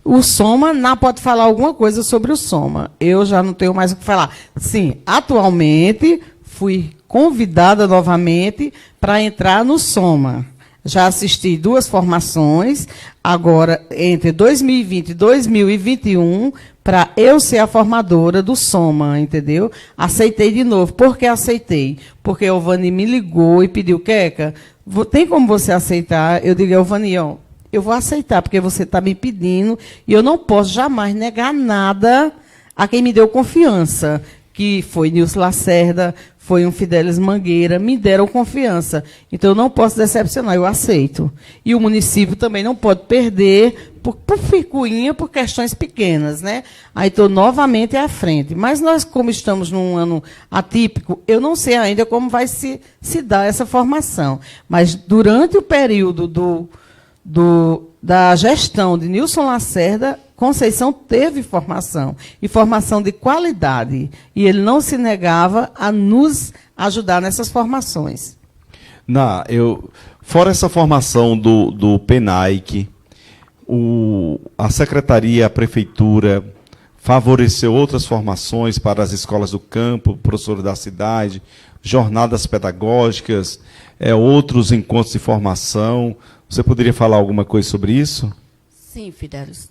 C: o SOMA, pode falar alguma coisa sobre o SOMA. Eu já não tenho mais o que falar. Sim, atualmente, fui convidada novamente para entrar no SOMA. Já assisti 2 formações, agora entre 2020 e 2021, para eu ser a formadora do SOMA, entendeu? Aceitei de novo. Por que aceitei? Porque a Elvani me ligou e pediu, Queca, tem como você aceitar? Eu digo, Elvani, eu vou aceitar, porque você está me pedindo, e eu não posso jamais negar nada a quem me deu confiança, que foi Nilson Lacerda, foi um Fidelis Mangueira, me deram confiança. Então, eu não posso decepcionar, eu aceito. E o município também não pode perder por picuinha, por questões pequenas, né? Aí estou novamente à frente. Mas nós, como estamos num ano atípico, eu não sei ainda como vai se dar essa formação. Mas, durante o período da gestão de Nilson Lacerda, Conceição teve formação, e formação de qualidade, e ele não se negava a nos ajudar nessas formações.
A: Fora essa formação do PENAIC, a secretaria, a prefeitura, favoreceu outras formações para as escolas do campo, professores da cidade, jornadas pedagógicas, outros encontros de formação. Você poderia falar alguma coisa sobre isso?
D: Sim, Fidelis.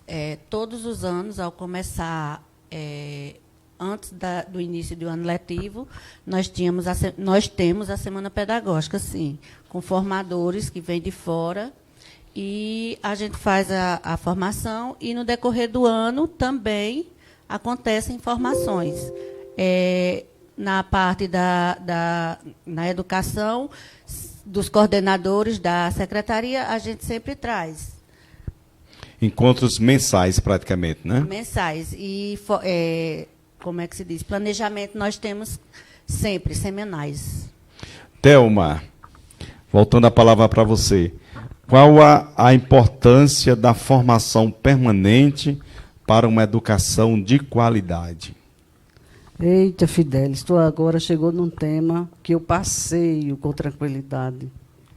D: Todos os anos, ao começar, antes do início do ano letivo, nós temos a Semana Pedagógica, sim, com formadores que vêm de fora, e a gente faz a formação, e no decorrer do ano também acontecem formações. Na parte na educação, dos coordenadores da secretaria, a gente sempre traz.
A: Encontros mensais, praticamente, né?
D: Mensais. E, como é que se diz? Planejamento nós temos sempre, semanais.
A: Thelma, voltando a palavra para você. Qual a importância da formação permanente para uma educação de qualidade?
B: Eita, Fidelis, tu agora chegou num tema que eu passeio com tranquilidade.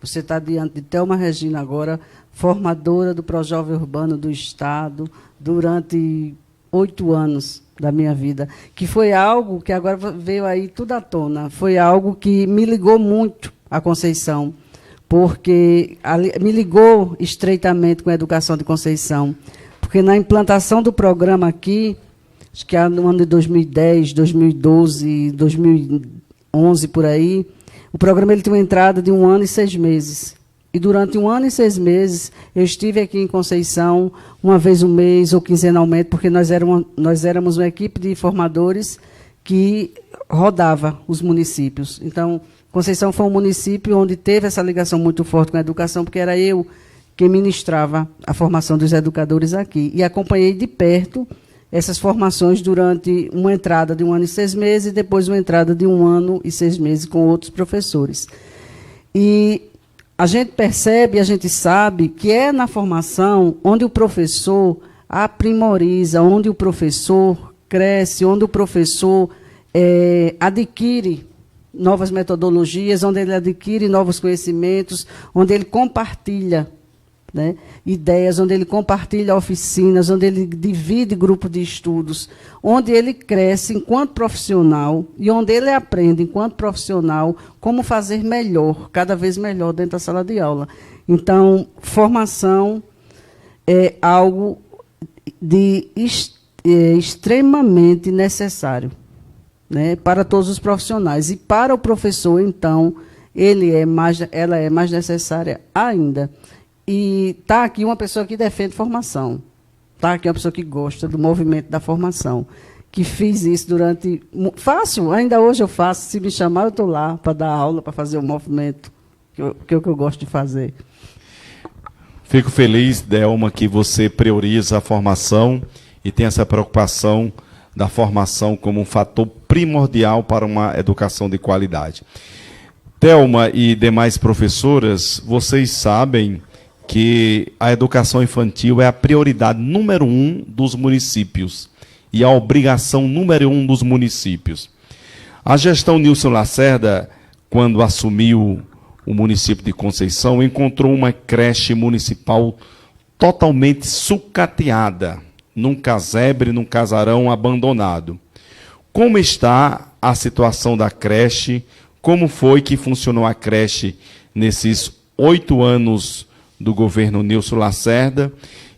B: Você está diante de Thelma Regina agora, formadora do Projovem Urbano do Estado, durante 8 anos da minha vida, que foi algo que agora veio aí tudo à tona, foi algo que me ligou muito à Conceição, porque me ligou estreitamente com a educação de Conceição, porque na implantação do programa aqui, acho que no ano de 2010, 2012, 2011, por aí, o programa ele tem uma entrada de 1 ano e 6 meses. E durante 1 ano e 6 meses, eu estive aqui em Conceição, uma vez um mês ou quinzenalmente, porque nós éramos uma equipe de formadores que rodava os municípios. Então, Conceição foi um município onde teve essa ligação muito forte com a educação, porque era eu quem ministrava a formação dos educadores aqui. E acompanhei de perto essas formações durante uma entrada de 1 ano e 6 meses e depois uma entrada de 1 ano e 6 meses com outros professores. E a gente percebe, a gente sabe que é na formação onde o professor aprimoriza, onde o professor cresce, onde o professor adquire novas metodologias, onde ele adquire novos conhecimentos, onde ele compartilha, né, ideias, onde ele compartilha oficinas, onde ele divide grupo de estudos, onde ele cresce enquanto profissional e onde ele aprende enquanto profissional como fazer melhor, cada vez melhor dentro da sala de aula. Então, formação é algo extremamente necessário, né, para todos os profissionais. E para o professor, então, ela é mais necessária ainda. E está aqui uma pessoa que defende formação. Está aqui uma pessoa que gosta do movimento da formação, que fiz isso durante... Faço, ainda hoje eu faço. Se me chamar, eu estou lá para dar aula, para fazer o movimento, que é o que eu gosto de fazer.
A: Fico feliz, Delma, que você prioriza a formação e tem essa preocupação da formação como um fator primordial para uma educação de qualidade. Thelma e demais professoras, vocês sabem que a educação infantil é a prioridade número 1 dos municípios e a obrigação número 1 dos municípios. A gestão Nilson Lacerda, quando assumiu o município de Conceição, encontrou uma creche municipal totalmente sucateada, num casebre, num casarão abandonado. Como está a situação da creche? Como foi que funcionou a creche nesses 8 anos do governo Nilson Lacerda?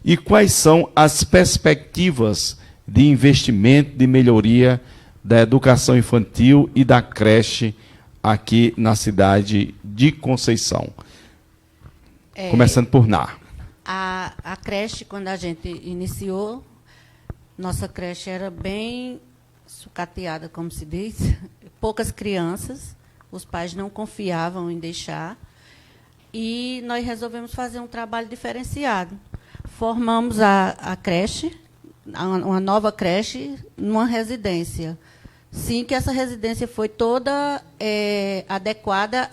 A: E quais são as perspectivas de investimento, de melhoria da educação infantil e da creche aqui na cidade de Conceição? Começando por Ná.
D: A creche, quando a gente iniciou, nossa creche era bem sucateada, como se diz, poucas crianças, os pais não confiavam em deixar, e nós resolvemos fazer um trabalho diferenciado. Formamos a creche, uma nova creche, numa residência. Sim, que essa residência foi toda adequada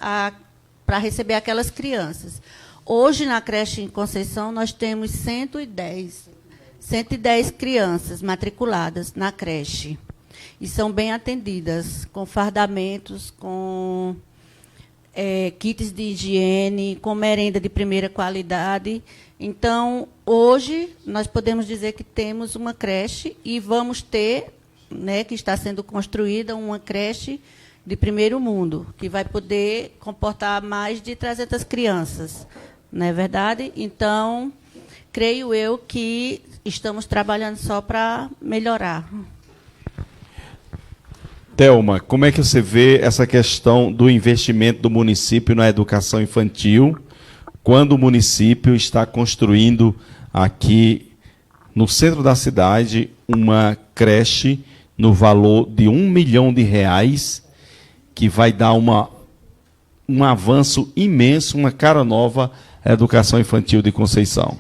D: para receber aquelas crianças. Hoje, na creche em Conceição, nós temos 110 crianças matriculadas na creche. E são bem atendidas, com fardamentos, com kits de higiene, com merenda de primeira qualidade. Então, hoje, nós podemos dizer que temos uma creche e vamos ter, né, que está sendo construída, uma creche de primeiro mundo, que vai poder comportar mais de 300 crianças. Não é verdade? Então, creio eu que estamos trabalhando só para melhorar.
A: Thelma, como é que você vê essa questão do investimento do município na educação infantil, quando o município está construindo aqui no centro da cidade uma creche no valor de R$1 milhão, que vai dar um avanço imenso, uma cara nova à educação infantil de Conceição?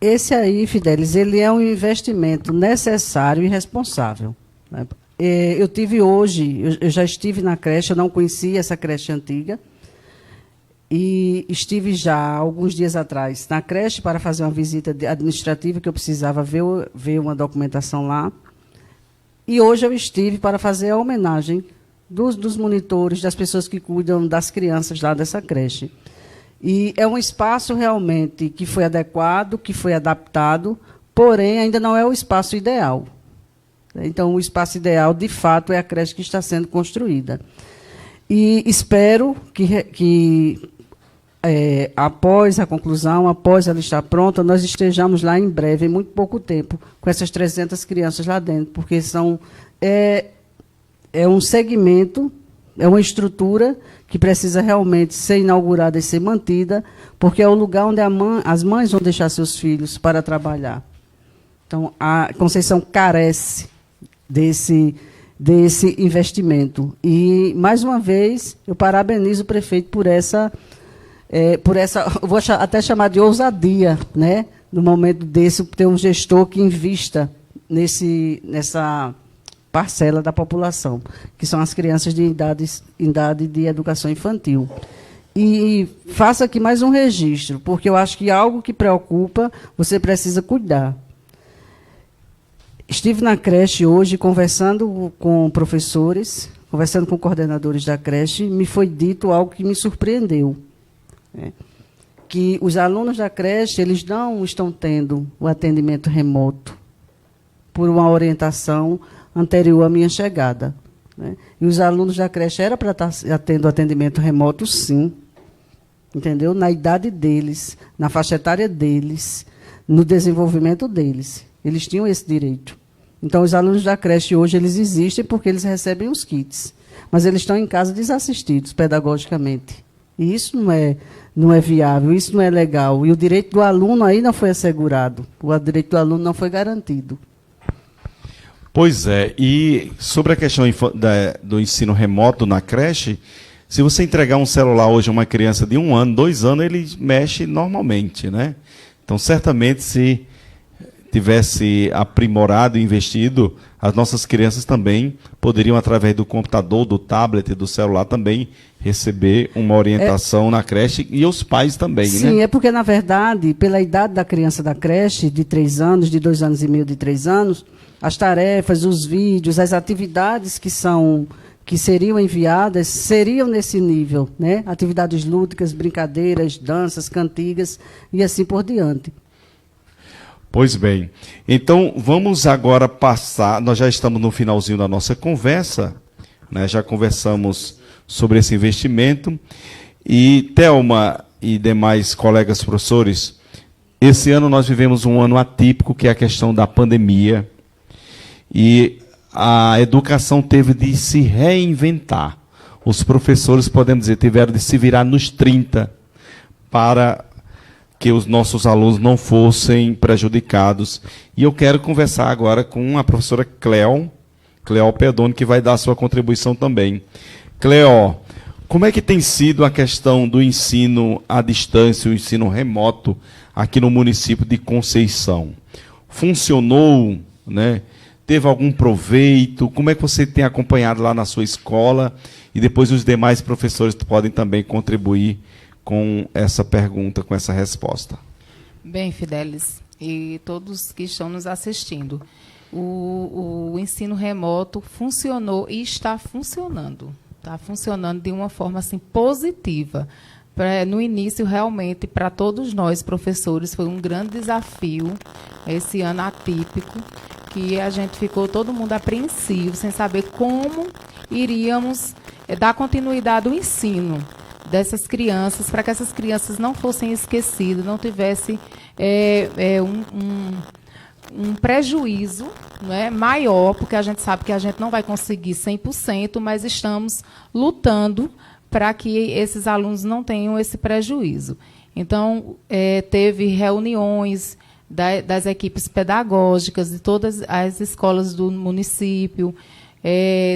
B: Esse aí, Fidelis, ele é um investimento necessário e responsável, né? Eu tive hoje, eu já estive na creche, eu não conhecia essa creche antiga, e estive já, alguns dias atrás, na creche para fazer uma visita administrativa, que eu precisava ver uma documentação lá. E hoje eu estive para fazer a homenagem dos monitores, das pessoas que cuidam das crianças lá dessa creche. E é um espaço realmente que foi adequado, que foi adaptado, porém ainda não é o espaço ideal. Então, o espaço ideal, de fato, é a creche que está sendo construída. E espero que após a conclusão, após ela estar pronta, nós estejamos lá em breve, em muito pouco tempo, com essas 300 crianças lá dentro, porque é um segmento, é uma estrutura que precisa realmente ser inaugurada e ser mantida, porque é o lugar onde as mães vão deixar seus filhos para trabalhar. Então, a Conceição carece desse investimento. E, mais uma vez, eu parabenizo o prefeito por essa eu vou até chamar de ousadia, né? No momento desse, ter um gestor que invista nessa parcela da população, que são as crianças em idade de educação infantil. E faço aqui mais um registro, porque eu acho que algo que preocupa, você precisa cuidar. Estive na creche hoje conversando com professores, conversando com coordenadores da creche, me foi dito algo que me surpreendeu. Que os alunos da creche, eles não estão tendo o atendimento remoto por uma orientação anterior à minha chegada. E os alunos da creche era para estar tendo atendimento remoto, sim. Entendeu? Na idade deles, na faixa etária deles, no desenvolvimento deles. Eles tinham esse direito. Então, os alunos da creche hoje, eles existem porque eles recebem os kits. Mas eles estão em casa desassistidos, pedagogicamente. E isso não é viável, isso não é legal. E o direito do aluno aí não foi assegurado. O direito do aluno não foi garantido.
A: Pois é, e sobre a questão do ensino remoto na creche, se você entregar um celular hoje a uma criança de 1 ano, 2 anos, ele mexe normalmente, né? Então, certamente, se tivesse aprimorado e investido, as nossas crianças também poderiam, através do computador, do tablet, do celular, também receber uma orientação na creche, e os pais também, né?
B: Sim, é porque, na verdade, pela idade da criança da creche, de 3 anos, de 2 anos e meio, de 3 anos, as tarefas, os vídeos, as atividades que seriam enviadas seriam nesse nível, né? Atividades lúdicas, brincadeiras, danças, cantigas e assim por diante.
A: Pois bem, então vamos agora passar, nós já estamos no finalzinho da nossa conversa, né? Já conversamos sobre esse investimento, e Thelma e demais colegas professores, esse ano nós vivemos um ano atípico, que é a questão da pandemia, e a educação teve de se reinventar. Os professores, podemos dizer, tiveram de se virar nos 30 para que os nossos alunos não fossem prejudicados. E eu quero conversar agora com a professora Cleo Pedoni, que vai dar a sua contribuição também. Cleo, como é que tem sido a questão do ensino à distância, o ensino remoto, aqui no município de Conceição? Funcionou, né? Teve algum proveito? Como é que você tem acompanhado lá na sua escola? E depois os demais professores podem também contribuir com essa pergunta, com essa resposta.
E: Bem, Fidelis, e todos que estão nos assistindo, o ensino remoto funcionou e está funcionando. Está funcionando de uma forma assim, positiva. No início, realmente, para todos nós, professores, foi um grande desafio, esse ano atípico, que a gente ficou todo mundo apreensivo, sem saber como iríamos dar continuidade ao ensino dessas crianças, para que essas crianças não fossem esquecidas, não tivessem um prejuízo, não é, maior, porque a gente sabe que a gente não vai conseguir 100%, mas estamos lutando para que esses alunos não tenham esse prejuízo. Então, teve reuniões das equipes pedagógicas de todas as escolas do município,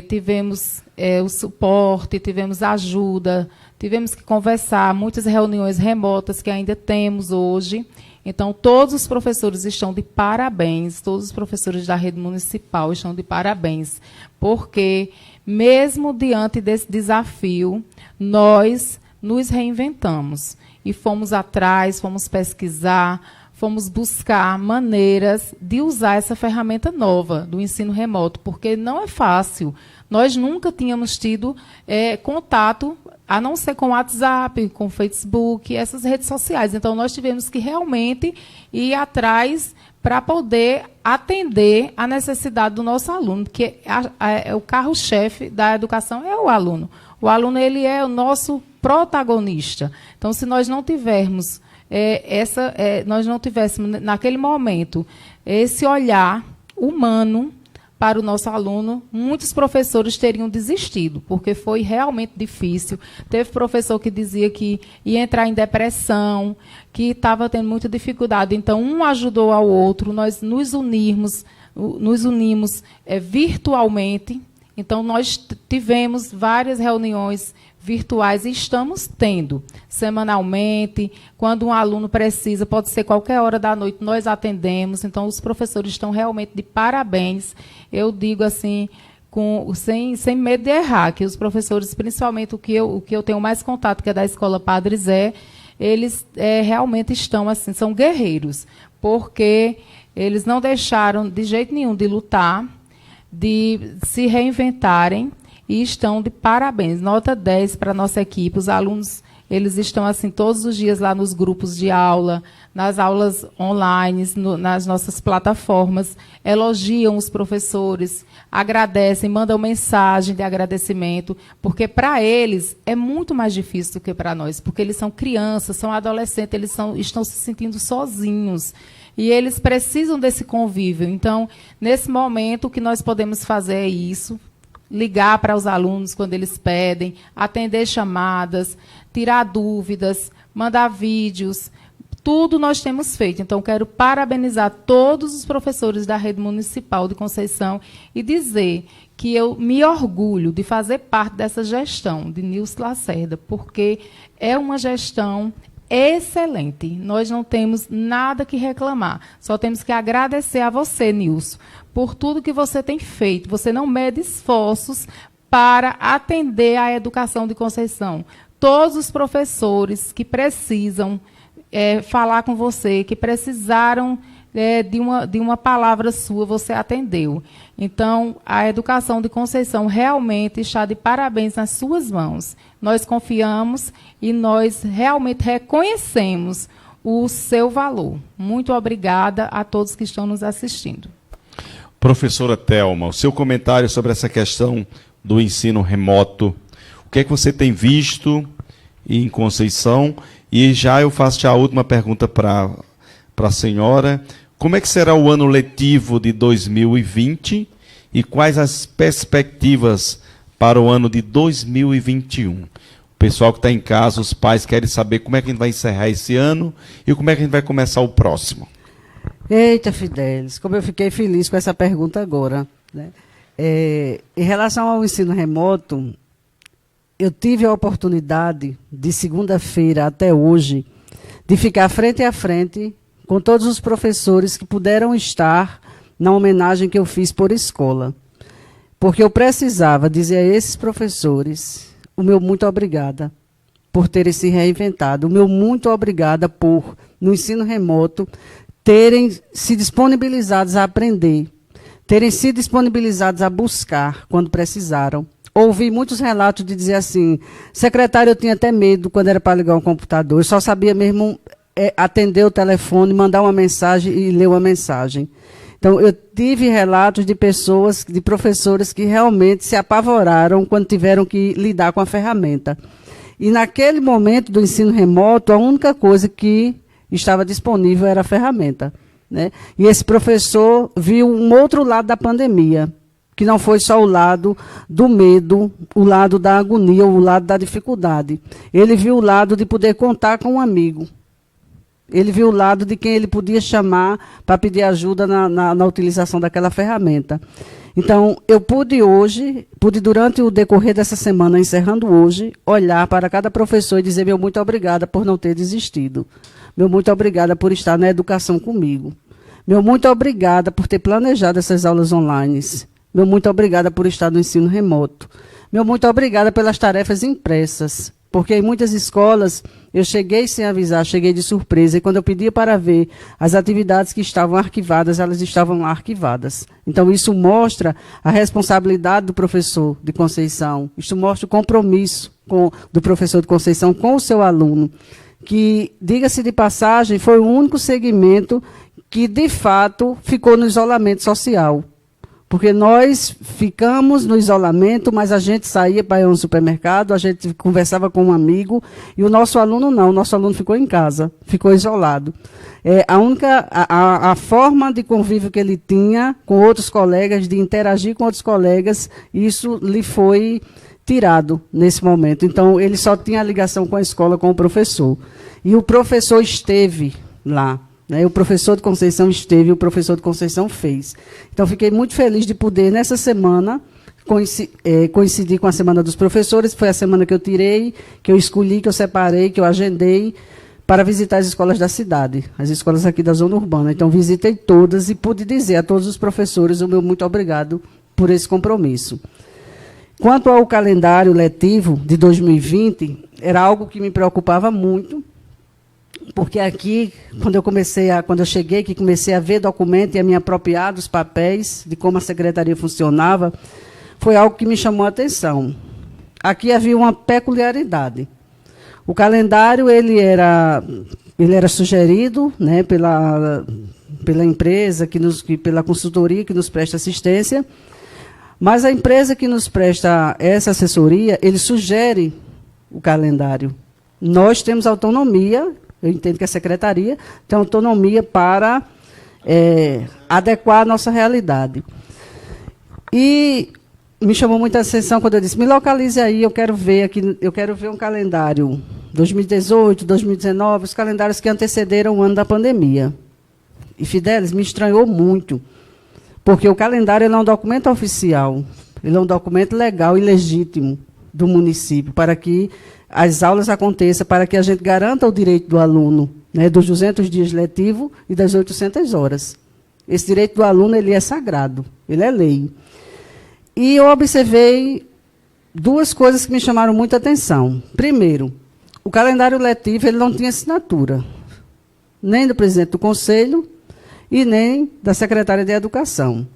E: tivemos o suporte, tivemos ajuda, tivemos que conversar, muitas reuniões remotas que ainda temos hoje. Então, todos os professores estão de parabéns, todos os professores da rede municipal estão de parabéns, porque, mesmo diante desse desafio, nós nos reinventamos e fomos atrás, fomos pesquisar, fomos buscar maneiras de usar essa ferramenta nova do ensino remoto, porque não é fácil. Nós nunca tínhamos tido contato, a não ser com o WhatsApp, com o Facebook, essas redes sociais. Então, nós tivemos que realmente ir atrás para poder atender a necessidade do nosso aluno, porque o carro-chefe da educação é o aluno. O aluno, ele é o nosso protagonista. Então, se nós não tivermos nós não tivéssemos, naquele momento, esse olhar humano para o nosso aluno, muitos professores teriam desistido, porque foi realmente difícil. Teve professor que dizia que ia entrar em depressão, que estava tendo muita dificuldade. Então, um ajudou ao outro, nós nos unimos virtualmente Então, nós tivemos várias reuniões virtuais e estamos tendo semanalmente. Quando um aluno precisa, pode ser qualquer hora da noite, nós atendemos. Então, os professores estão realmente de parabéns. Eu digo assim, sem medo de errar, que os professores, principalmente o que eu tenho mais contato, que é da Escola Padre Zé, eles realmente estão assim, são guerreiros, porque eles não deixaram de jeito nenhum de lutar, de se reinventarem, e estão de parabéns. Nota 10 para a nossa equipe. Os alunos, eles estão assim todos os dias lá nos grupos de aula, nas aulas online, nas nossas plataformas, elogiam os professores, agradecem, mandam mensagem de agradecimento, porque para eles é muito mais difícil do que para nós, porque eles são crianças, são adolescentes, eles estão se sentindo sozinhos. E eles precisam desse convívio. Então, nesse momento, o que nós podemos fazer é isso, ligar para os alunos quando eles pedem, atender chamadas, tirar dúvidas, mandar vídeos. Tudo nós temos feito. Então, quero parabenizar todos os professores da Rede Municipal de Conceição e dizer que eu me orgulho de fazer parte dessa gestão de Nilson Lacerda, porque é uma gestão excelente. Nós não temos nada que reclamar. Só temos que agradecer a você, Nilson, por tudo que você tem feito. Você não mede esforços para atender a educação de Conceição. Todos os professores que precisam falar com você, que precisaram de uma palavra sua, você atendeu. Então, a educação de Conceição realmente está de parabéns nas suas mãos. Nós confiamos e nós realmente reconhecemos o seu valor. Muito obrigada a todos que estão nos assistindo.
A: Professora Thelma, o seu comentário sobre essa questão do ensino remoto. O que é que você tem visto em Conceição? E já eu faço a última pergunta para a senhora. Como é que será o ano letivo de 2020 e quais as perspectivas para o ano de 2021? O pessoal que está em casa, os pais querem saber como é que a gente vai encerrar esse ano e como é que a gente vai começar o próximo.
B: Eita, Fidelis, como eu fiquei feliz com essa pergunta agora, né? Em relação ao ensino remoto, eu tive a oportunidade, de segunda-feira até hoje, de ficar frente a frente com todos os professores que puderam estar na homenagem que eu fiz por escola. Porque eu precisava dizer a esses professores o meu muito obrigada por terem se reinventado, o meu muito obrigada por, no ensino remoto, terem se disponibilizados a aprender, terem se disponibilizados a buscar quando precisaram. Ouvi muitos relatos de dizer assim, secretário, eu tinha até medo quando era para ligar um computador, eu só sabia mesmo atender o telefone, mandar uma mensagem e ler uma mensagem. Então, eu tive relatos de pessoas, de professores que realmente se apavoraram quando tiveram que lidar com a ferramenta. E naquele momento do ensino remoto, a única coisa que estava disponível era a ferramenta, né? E esse professor viu um outro lado da pandemia, que não foi só o lado do medo, o lado da agonia, o lado da dificuldade. Ele viu o lado de poder contar com um amigo. Ele viu o lado de quem ele podia chamar para pedir ajuda na utilização daquela ferramenta. Então, eu pude durante o decorrer dessa semana, encerrando hoje, olhar para cada professor e dizer meu muito obrigada por não ter desistido. Meu muito obrigada por estar na educação comigo. Meu muito obrigada por ter planejado essas aulas online. Meu muito obrigada por estar no ensino remoto. Meu muito obrigada pelas tarefas impressas. Porque em muitas escolas eu cheguei sem avisar, cheguei de surpresa, e quando eu pedia para ver as atividades que estavam arquivadas, elas estavam lá arquivadas. Então isso mostra a responsabilidade do professor de Conceição, isso mostra o compromisso do professor de Conceição com o seu aluno, que, diga-se de passagem, foi o único segmento que, de fato, ficou no isolamento social. Porque nós ficamos no isolamento, mas a gente saía para ir ao supermercado, a gente conversava com um amigo, e o nosso aluno não, o nosso aluno ficou em casa, ficou isolado. A forma de convívio que ele tinha com outros colegas, de interagir com outros colegas, isso lhe foi tirado nesse momento. Então, ele só tinha a ligação com a escola, com o professor. E o professor esteve lá. O professor de Conceição esteve, o professor de Conceição fez. Então, fiquei muito feliz de poder, nessa semana, coincidir com a Semana dos Professores, foi a semana que eu tirei, que eu escolhi, que eu separei, que eu agendei para visitar as escolas da cidade, as escolas aqui da zona urbana. Então, visitei todas e pude dizer a todos os professores o meu muito obrigado por esse compromisso. Quanto ao calendário letivo de 2020, era algo que me preocupava muito, porque aqui, quando eu cheguei, que comecei a ver documento e a me apropriar dos papéis, de como a secretaria funcionava, foi algo que me chamou a atenção. Aqui havia uma peculiaridade. O calendário ele era sugerido, né, pela empresa, pela consultoria que nos presta assistência, mas a empresa que nos presta essa assessoria, ele sugere o calendário. Nós temos autonomia, eu entendo que a secretaria tem autonomia para adequar a nossa realidade. E me chamou muita atenção quando eu disse, me localize aí, eu quero ver um calendário 2018, 2019, os calendários que antecederam o ano da pandemia. E Fidelis me estranhou muito, porque o calendário ele é um documento oficial, ele é um documento legal e legítimo do município, para que as aulas aconteçam, para que a gente garanta o direito do aluno, né, dos 200 dias letivos e das 800 horas. Esse direito do aluno ele é sagrado, ele é lei. E eu observei duas coisas que me chamaram muita atenção. Primeiro, o calendário letivo ele não tinha assinatura, nem do presidente do conselho e nem da secretária de Educação.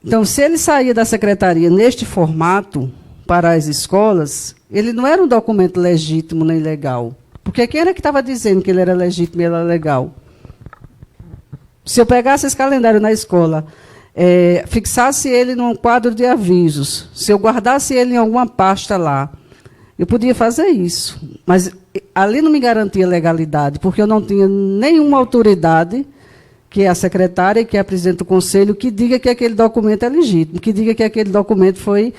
B: Então, se ele saía da secretaria neste formato para as escolas, ele não era um documento legítimo nem legal. Porque quem era que estava dizendo que ele era legítimo e ele era legal? Se eu pegasse esse calendário na escola, fixasse ele num quadro de avisos, se eu guardasse ele em alguma pasta lá, eu podia fazer isso. Mas ali não me garantia legalidade, porque eu não tinha nenhuma autoridade, que é a secretária e que é a presidente do conselho, que diga que aquele documento é legítimo, que diga que aquele documento foi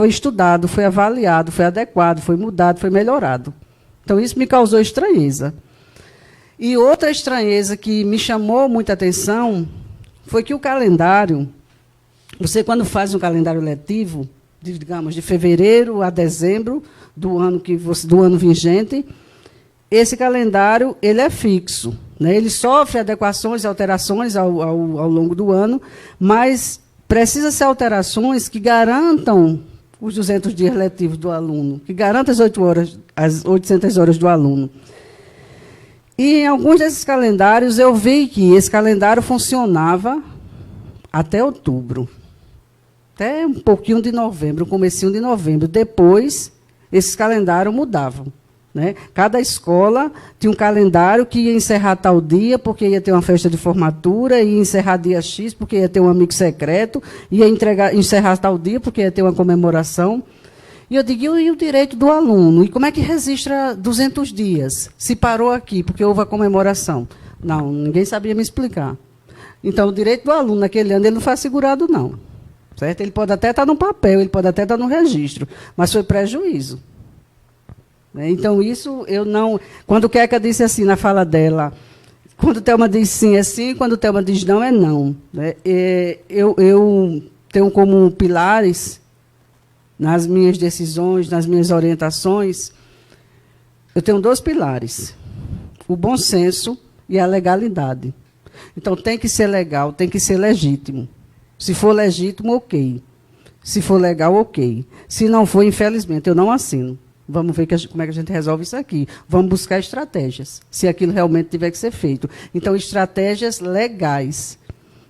B: estudado, foi avaliado, foi adequado, foi mudado, foi melhorado. Então, isso me causou estranheza. E outra estranheza que me chamou muita atenção foi que o calendário, você quando faz um calendário letivo, digamos, de fevereiro a dezembro do ano vigente, esse calendário ele é fixo, né? Ele sofre adequações e alterações ao longo do ano, mas precisa ser alterações que garantam os 200 dias letivos do aluno, que garantam as 800 horas do aluno. E em alguns desses calendários eu vi que esse calendário funcionava até outubro, até um pouquinho de novembro, um comecinho de novembro. Depois, esses calendários mudavam, né? Cada escola tinha um calendário que ia encerrar tal dia, porque ia ter uma festa de formatura, ia encerrar dia X, porque ia ter um amigo secreto, ia encerrar tal dia, porque ia ter uma comemoração. E eu digo, e o direito do aluno? E como é que registra 200 dias? Se parou aqui, porque houve a comemoração. Não, ninguém sabia me explicar. Então, o direito do aluno, naquele ano, ele não foi assegurado, não. Certo? Ele pode até estar no papel, ele pode até estar no registro, mas foi prejuízo. Então, isso eu não... Quando o Queca disse assim, na fala dela, quando o Thelma diz sim, é sim, quando o Thelma diz não, é não. Eu tenho como pilares, nas minhas decisões, nas minhas orientações, eu tenho 2 pilares, o bom senso e a legalidade. Então, tem que ser legal, tem que ser legítimo. Se for legítimo, ok. Se for legal, ok. Se não for, infelizmente, eu não assino. Vamos ver como é que a gente resolve isso aqui. Vamos buscar estratégias, se aquilo realmente tiver que ser feito. Então, estratégias legais,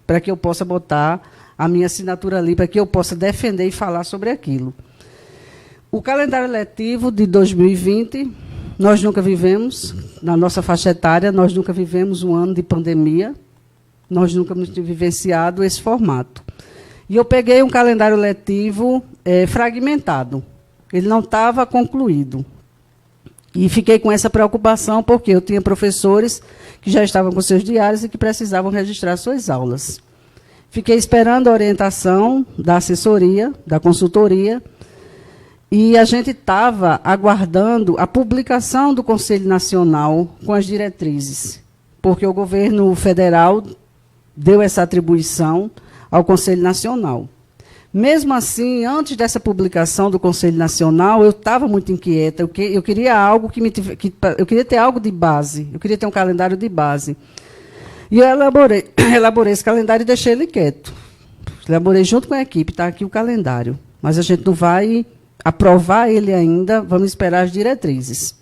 B: para que eu possa botar a minha assinatura ali, para que eu possa defender e falar sobre aquilo. O calendário letivo de 2020, nós nunca vivemos, na nossa faixa etária, nós nunca vivemos um ano de pandemia, nós nunca temos vivenciado esse formato. E eu peguei um calendário letivo fragmentado, ele não estava concluído. E fiquei com essa preocupação, porque eu tinha professores que já estavam com seus diários e que precisavam registrar suas aulas. Fiquei esperando a orientação da assessoria, da consultoria, e a gente estava aguardando a publicação do Conselho Nacional com as diretrizes, porque o governo federal deu essa atribuição ao Conselho Nacional. Mesmo assim, antes dessa publicação do Conselho Nacional, eu estava muito inquieta. Eu queria algo eu queria ter algo de base. Eu queria ter um calendário de base. E eu elaborei esse calendário e deixei ele quieto. Elaborei junto com a equipe, está aqui o calendário. Mas a gente não vai aprovar ele ainda, vamos esperar as diretrizes.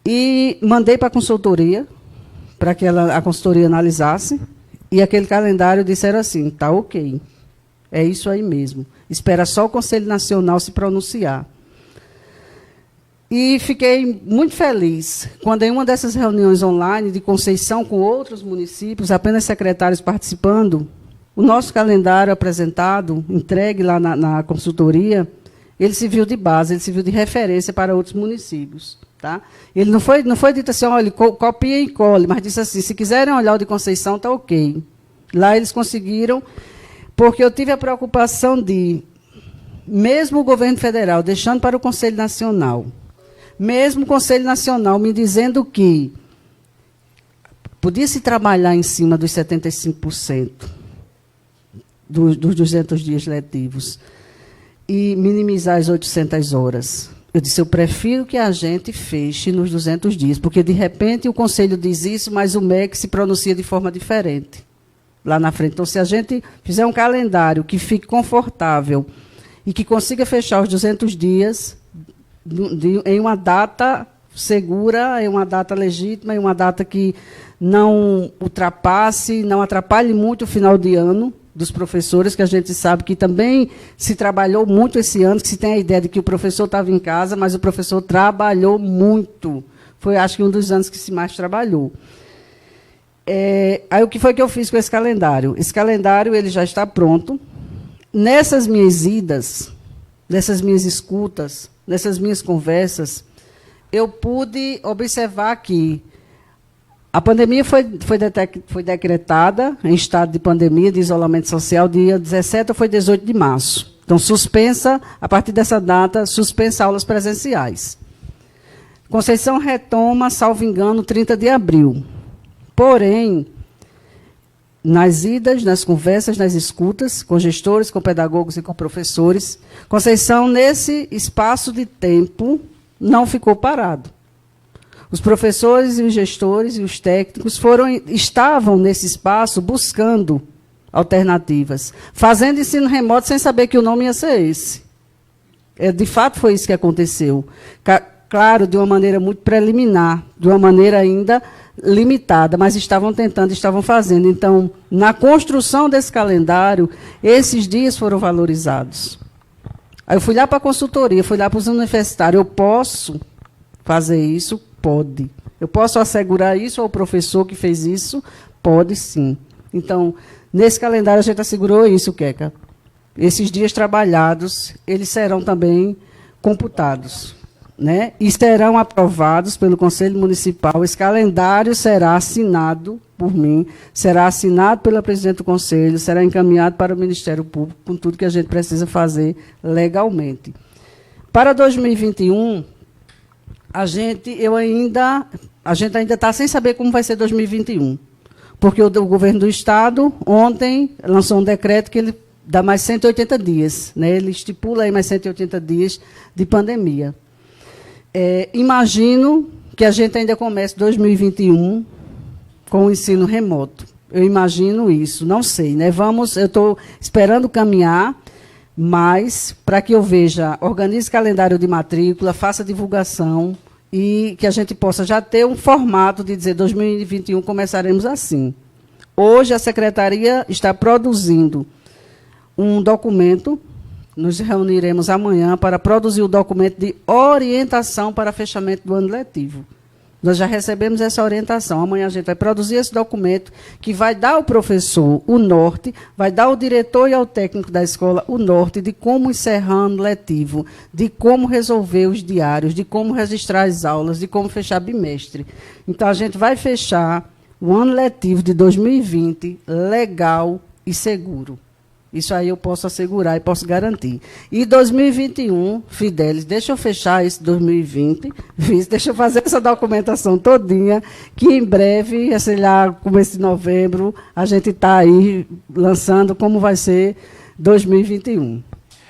B: E mandei para a consultoria, para que a consultoria analisasse, e aquele calendário disseram assim, está ok, é isso aí mesmo. Espera só o Conselho Nacional se pronunciar. E fiquei muito feliz quando, em uma dessas reuniões online de Conceição com outros municípios, apenas secretários participando, o nosso calendário apresentado, entregue lá na consultoria, ele serviu de base, ele serviu de referência para outros municípios. Tá? Ele não foi dito assim, olha, copia e cole, mas disse assim, se quiserem olhar o de Conceição, está ok. Lá eles conseguiram, porque eu tive a preocupação de, mesmo o governo federal deixando para o Conselho Nacional, mesmo o Conselho Nacional me dizendo que podia-se trabalhar em cima dos 75% dos 200 dias letivos e minimizar as 800 horas. Eu disse, eu prefiro que a gente feche nos 200 dias, porque, de repente, o Conselho diz isso, mas o MEC se pronuncia de forma diferente lá na frente. Então, se a gente fizer um calendário que fique confortável e que consiga fechar os 200 dias em uma data segura, em uma data legítima, em uma data que não ultrapasse, não atrapalhe muito o final de ano dos professores, que a gente sabe que também se trabalhou muito esse ano, que se tem a ideia de que o professor estava em casa, mas o professor trabalhou muito. Foi, acho que, um dos anos que se mais trabalhou. Aí, o que foi que eu fiz com esse calendário? Esse calendário ele já está pronto. Nessas minhas idas, nessas minhas escutas, nessas minhas conversas, eu pude observar que a pandemia foi decretada em estado de pandemia, de isolamento social, dia 17 ou foi 18 de março. Então, suspensa, a partir dessa data, suspensa aulas presenciais. Conceição retoma, salvo engano, 30 de abril. Porém, nas idas, nas conversas, nas escutas, com gestores, com pedagogos e com professores, Conceição, nesse espaço de tempo, não ficou parado. Os professores e os gestores e os técnicos estavam nesse espaço buscando alternativas, fazendo ensino remoto sem saber que o nome ia ser esse. De fato, foi isso que aconteceu. Claro, de uma maneira muito preliminar, de uma maneira ainda limitada, mas estavam tentando, estavam fazendo. Então, na construção desse calendário, esses dias foram valorizados. Aí eu fui lá para a consultoria, fui lá para os universitários. Eu posso fazer isso? Pode. Eu posso assegurar isso ao professor que fez isso? Pode, sim. Então, nesse calendário, a gente assegurou isso, Queca. Esses dias trabalhados, eles serão também computados, né? E serão aprovados pelo Conselho Municipal. Esse calendário será assinado por mim, será assinado pela presidente do Conselho, será encaminhado para o Ministério Público, com tudo que a gente precisa fazer legalmente. Para 2021... A gente ainda está sem saber como vai ser 2021, porque o governo do Estado, ontem, lançou um decreto que ele dá mais 180 dias, né? Ele estipula aí mais 180 dias de pandemia. Imagino que a gente ainda comece 2021 com o ensino remoto. Eu imagino isso, não sei, né? Eu estou esperando caminhar, mas, para que eu veja, organize calendário de matrícula, faça divulgação e que a gente possa já ter um formato de dizer 2021 começaremos assim. Hoje, a Secretaria está produzindo um documento, nos reuniremos amanhã para produzir o documento de orientação para fechamento do ano letivo. Nós já recebemos essa orientação. Amanhã a gente vai produzir esse documento que vai dar ao professor o norte, vai dar ao diretor e ao técnico da escola o norte de como encerrar o ano letivo, de como resolver os diários, de como registrar as aulas, de como fechar bimestre. Então, a gente vai fechar o ano letivo de 2020 legal e seguro. Isso aí eu posso assegurar e posso garantir. E 2021, Fidelis, deixa eu fechar esse 2020, deixa eu fazer essa documentação todinha, que em breve, sei lá, começo de novembro, a gente está aí lançando como vai ser 2021.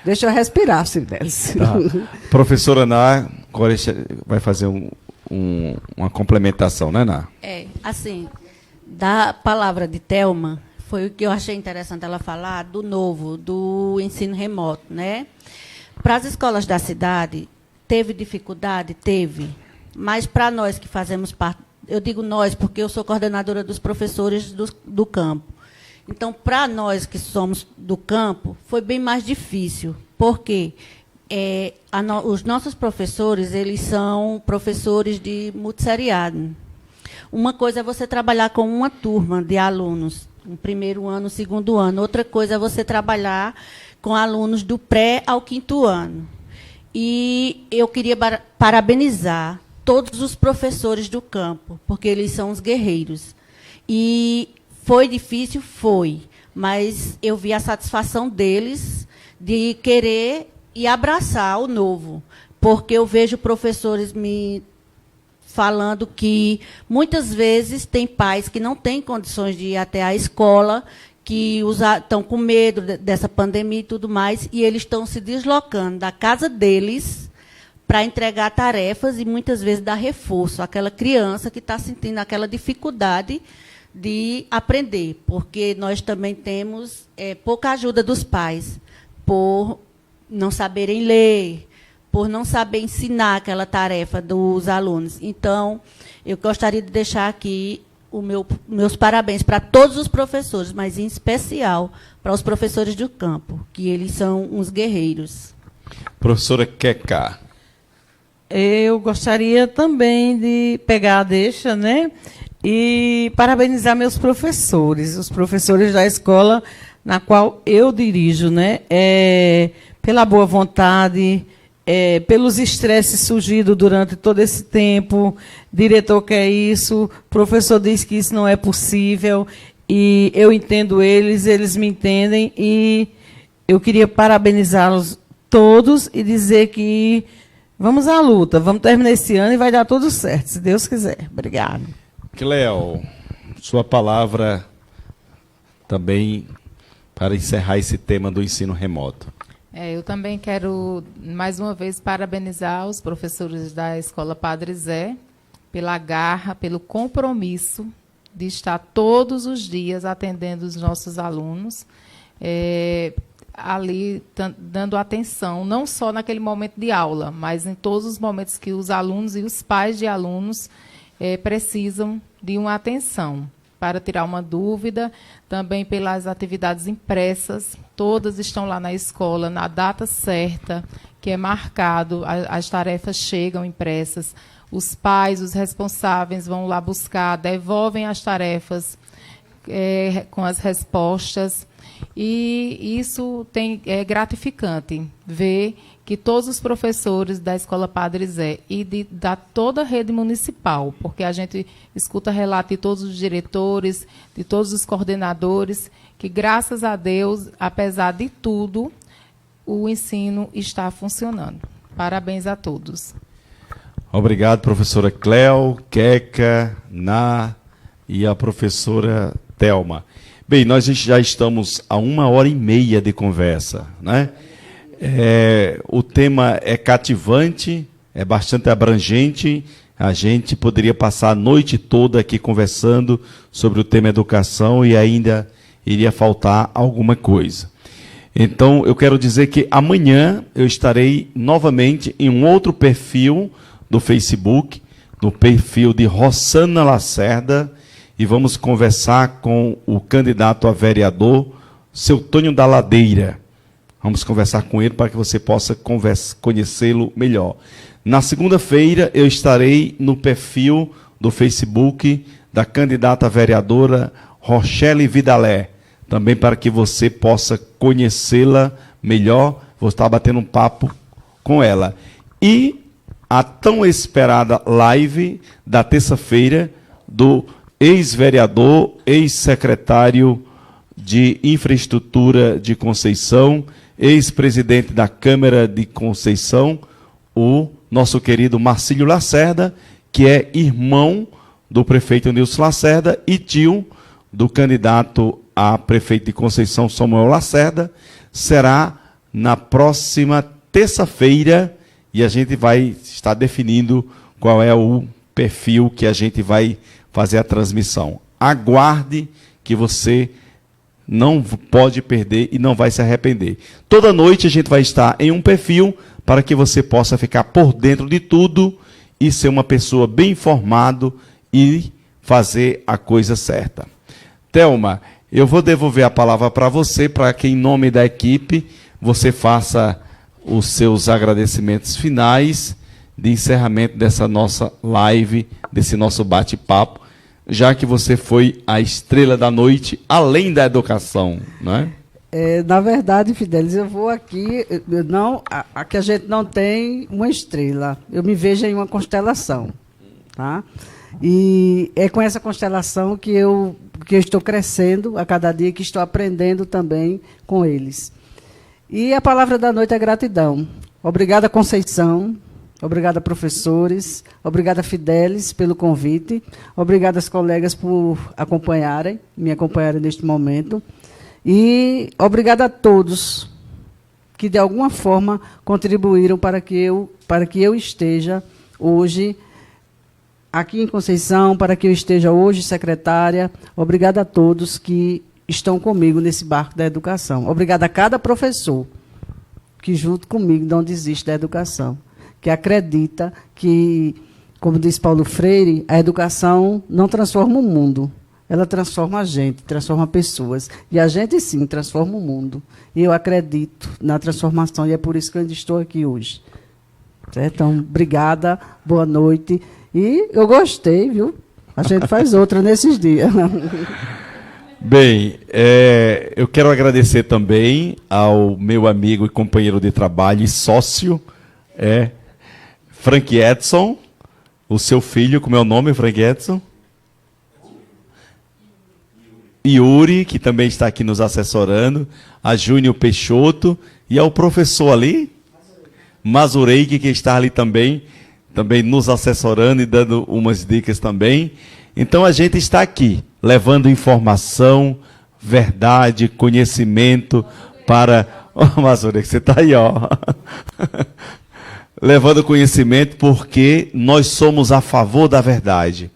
B: Deixa eu respirar, Fidelis.
A: Tá. Professora Ná, agora vai fazer uma complementação, né, Ná?
D: Assim, da palavra de Thelma, foi o que eu achei interessante ela falar do novo, do ensino remoto, né? Para as escolas da cidade, teve dificuldade? Teve. Mas para nós que fazemos parte, eu digo nós porque eu sou coordenadora dos professores do campo. Então, para nós que somos do campo, foi bem mais difícil, porque os nossos professores, eles são professores de multisseriado. Uma coisa é você trabalhar com uma turma de alunos, um primeiro ano, um segundo ano. Outra coisa é você trabalhar com alunos do pré ao 5º ano. E eu queria parabenizar todos os professores do campo, porque eles são os guerreiros. E foi difícil? Foi. Mas eu vi a satisfação deles de querer e abraçar o novo. Porque eu vejo professores me falando que, muitas vezes, tem pais que não têm condições de ir até a escola, que estão com medo dessa pandemia e tudo mais, e eles estão se deslocando da casa deles para entregar tarefas e, muitas vezes, dar reforço àquela criança que está sentindo aquela dificuldade de aprender, porque nós também temos pouca ajuda dos pais, por não saberem ler, por não saber ensinar aquela tarefa dos alunos. Então, eu gostaria de deixar aqui meus parabéns para todos os professores, mas, em especial, para os professores do campo, que eles são uns guerreiros.
A: Professora Queca.
C: Eu gostaria também de pegar a deixa, né? E parabenizar meus professores, os professores da escola na qual eu dirijo, né? Pela boa vontade, pelos estresses surgidos durante todo esse tempo. Diretor quer isso, professor diz que isso não é possível, e eu entendo eles me entendem, e eu queria parabenizá-los todos e dizer que vamos à luta, vamos terminar esse ano e vai dar tudo certo, se Deus quiser. Obrigado.
A: Cleo, sua palavra também para encerrar esse tema do ensino remoto.
E: Eu também quero, mais uma vez, parabenizar os professores da Escola Padre Zé pela garra, pelo compromisso de estar todos os dias atendendo os nossos alunos, ali dando atenção, não só naquele momento de aula, mas em todos os momentos que os alunos e os pais de alunos precisam de uma atenção para tirar uma dúvida, também pelas atividades impressas, todas estão lá na escola, na data certa, que é marcado, as tarefas chegam impressas, os pais, os responsáveis vão lá buscar, devolvem as tarefas com as respostas, e isso é gratificante, ver que todos os professores da Escola Padre Zé e da toda a rede municipal, porque a gente escuta relato de todos os diretores, de todos os coordenadores, que, graças a Deus, apesar de tudo, o ensino está funcionando. Parabéns a todos.
A: Obrigado, professora Cleo, Queca, Ná e a professora Thelma. Bem, nós já estamos a 1h30 de conversa, né? O tema é cativante, é bastante abrangente. A gente poderia passar a noite toda aqui conversando sobre o tema educação e ainda iria faltar alguma coisa. Então, eu quero dizer que amanhã eu estarei novamente em um outro perfil do Facebook, no perfil de Rossana Lacerda, e vamos conversar com o candidato a vereador, seu Tônio da Ladeira. Vamos conversar com ele para que você possa conhecê-lo melhor. Na segunda-feira, eu estarei no perfil do Facebook da candidata a vereadora Rochelle Vidalé, também para que você possa conhecê-la melhor. Vou estar batendo um papo com ela. E a tão esperada live da terça-feira do ex-vereador, ex-secretário de Infraestrutura de Conceição, ex-presidente da Câmara de Conceição, o nosso querido Marcílio Lacerda, que é irmão do prefeito Nilson Lacerda e tio do candidato a prefeito de Conceição, Samuel Lacerda. será na próxima terça-feira e a gente vai estar definindo qual é o perfil que a gente vai fazer a transmissão. Aguarde que você não pode perder e não vai se arrepender. Toda noite a gente vai estar em um perfil para que você possa ficar por dentro de tudo e ser uma pessoa bem informado e fazer a coisa certa. Thelma, eu vou devolver a palavra para você, para que em nome da equipe você faça os seus agradecimentos finais de encerramento dessa nossa live, desse nosso bate-papo, já que você foi a estrela da noite, além da educação, não é?
B: Na verdade, Fidelis, eu vou aqui, aqui a gente não tem uma estrela, eu me vejo em uma constelação, tá? E é com essa constelação que eu estou crescendo a cada dia, que estou aprendendo também com eles. E a palavra da noite é gratidão. Obrigada, Conceição. Obrigada, professores. Obrigada, Fidelis, pelo convite. Obrigada aos colegas por me acompanharem neste momento. E obrigada a todos que, de alguma forma, contribuíram para que eu esteja hoje aqui em Conceição, para que eu esteja hoje secretária. Obrigada a todos que estão comigo nesse barco da educação. Obrigada a cada professor que, junto comigo, não desiste da educação, que acredita que, como diz Paulo Freire, a educação não transforma o mundo, ela transforma a gente, transforma pessoas. E a gente, sim, transforma o mundo. E eu acredito na transformação, e é por isso que eu ainda estou aqui hoje. Certo? Então, obrigada, boa noite. E eu gostei, viu? A gente faz outra nesses dias.
A: Bem, eu quero agradecer também ao meu amigo e companheiro de trabalho e sócio, Frank Edson, o seu filho, como é o nome, Frank Edson? Yuri, que também está aqui nos assessorando, a Júnior Peixoto e ao professor ali, Mazureiki, que está ali também nos assessorando e dando umas dicas também. Então a gente está aqui, levando informação, verdade, conhecimento para... Mazureiki, você está aí, ó. Levando conhecimento porque nós somos a favor da verdade.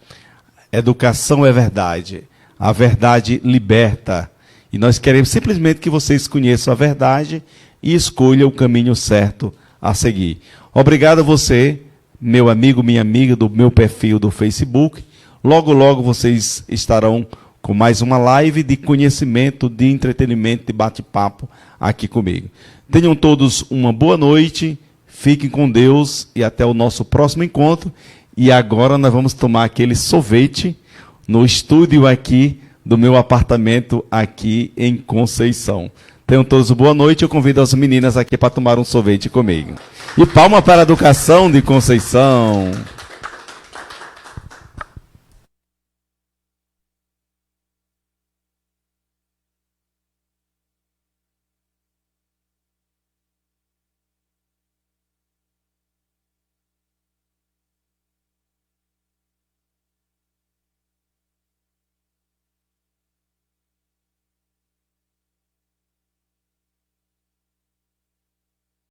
A: Educação é verdade. A verdade liberta. E nós queremos simplesmente que vocês conheçam a verdade e escolham o caminho certo a seguir. Obrigado a você, meu amigo, minha amiga do meu perfil do Facebook. Logo, logo vocês estarão com mais uma live de conhecimento, de entretenimento, de bate-papo aqui comigo. Tenham todos uma boa noite, fiquem com Deus e até o nosso próximo encontro. E agora nós vamos tomar aquele sorvete no estúdio aqui do meu apartamento aqui em Conceição. Tenham todos boa noite, eu convido as meninas aqui para tomar um sorvete comigo. E palma para a educação de Conceição.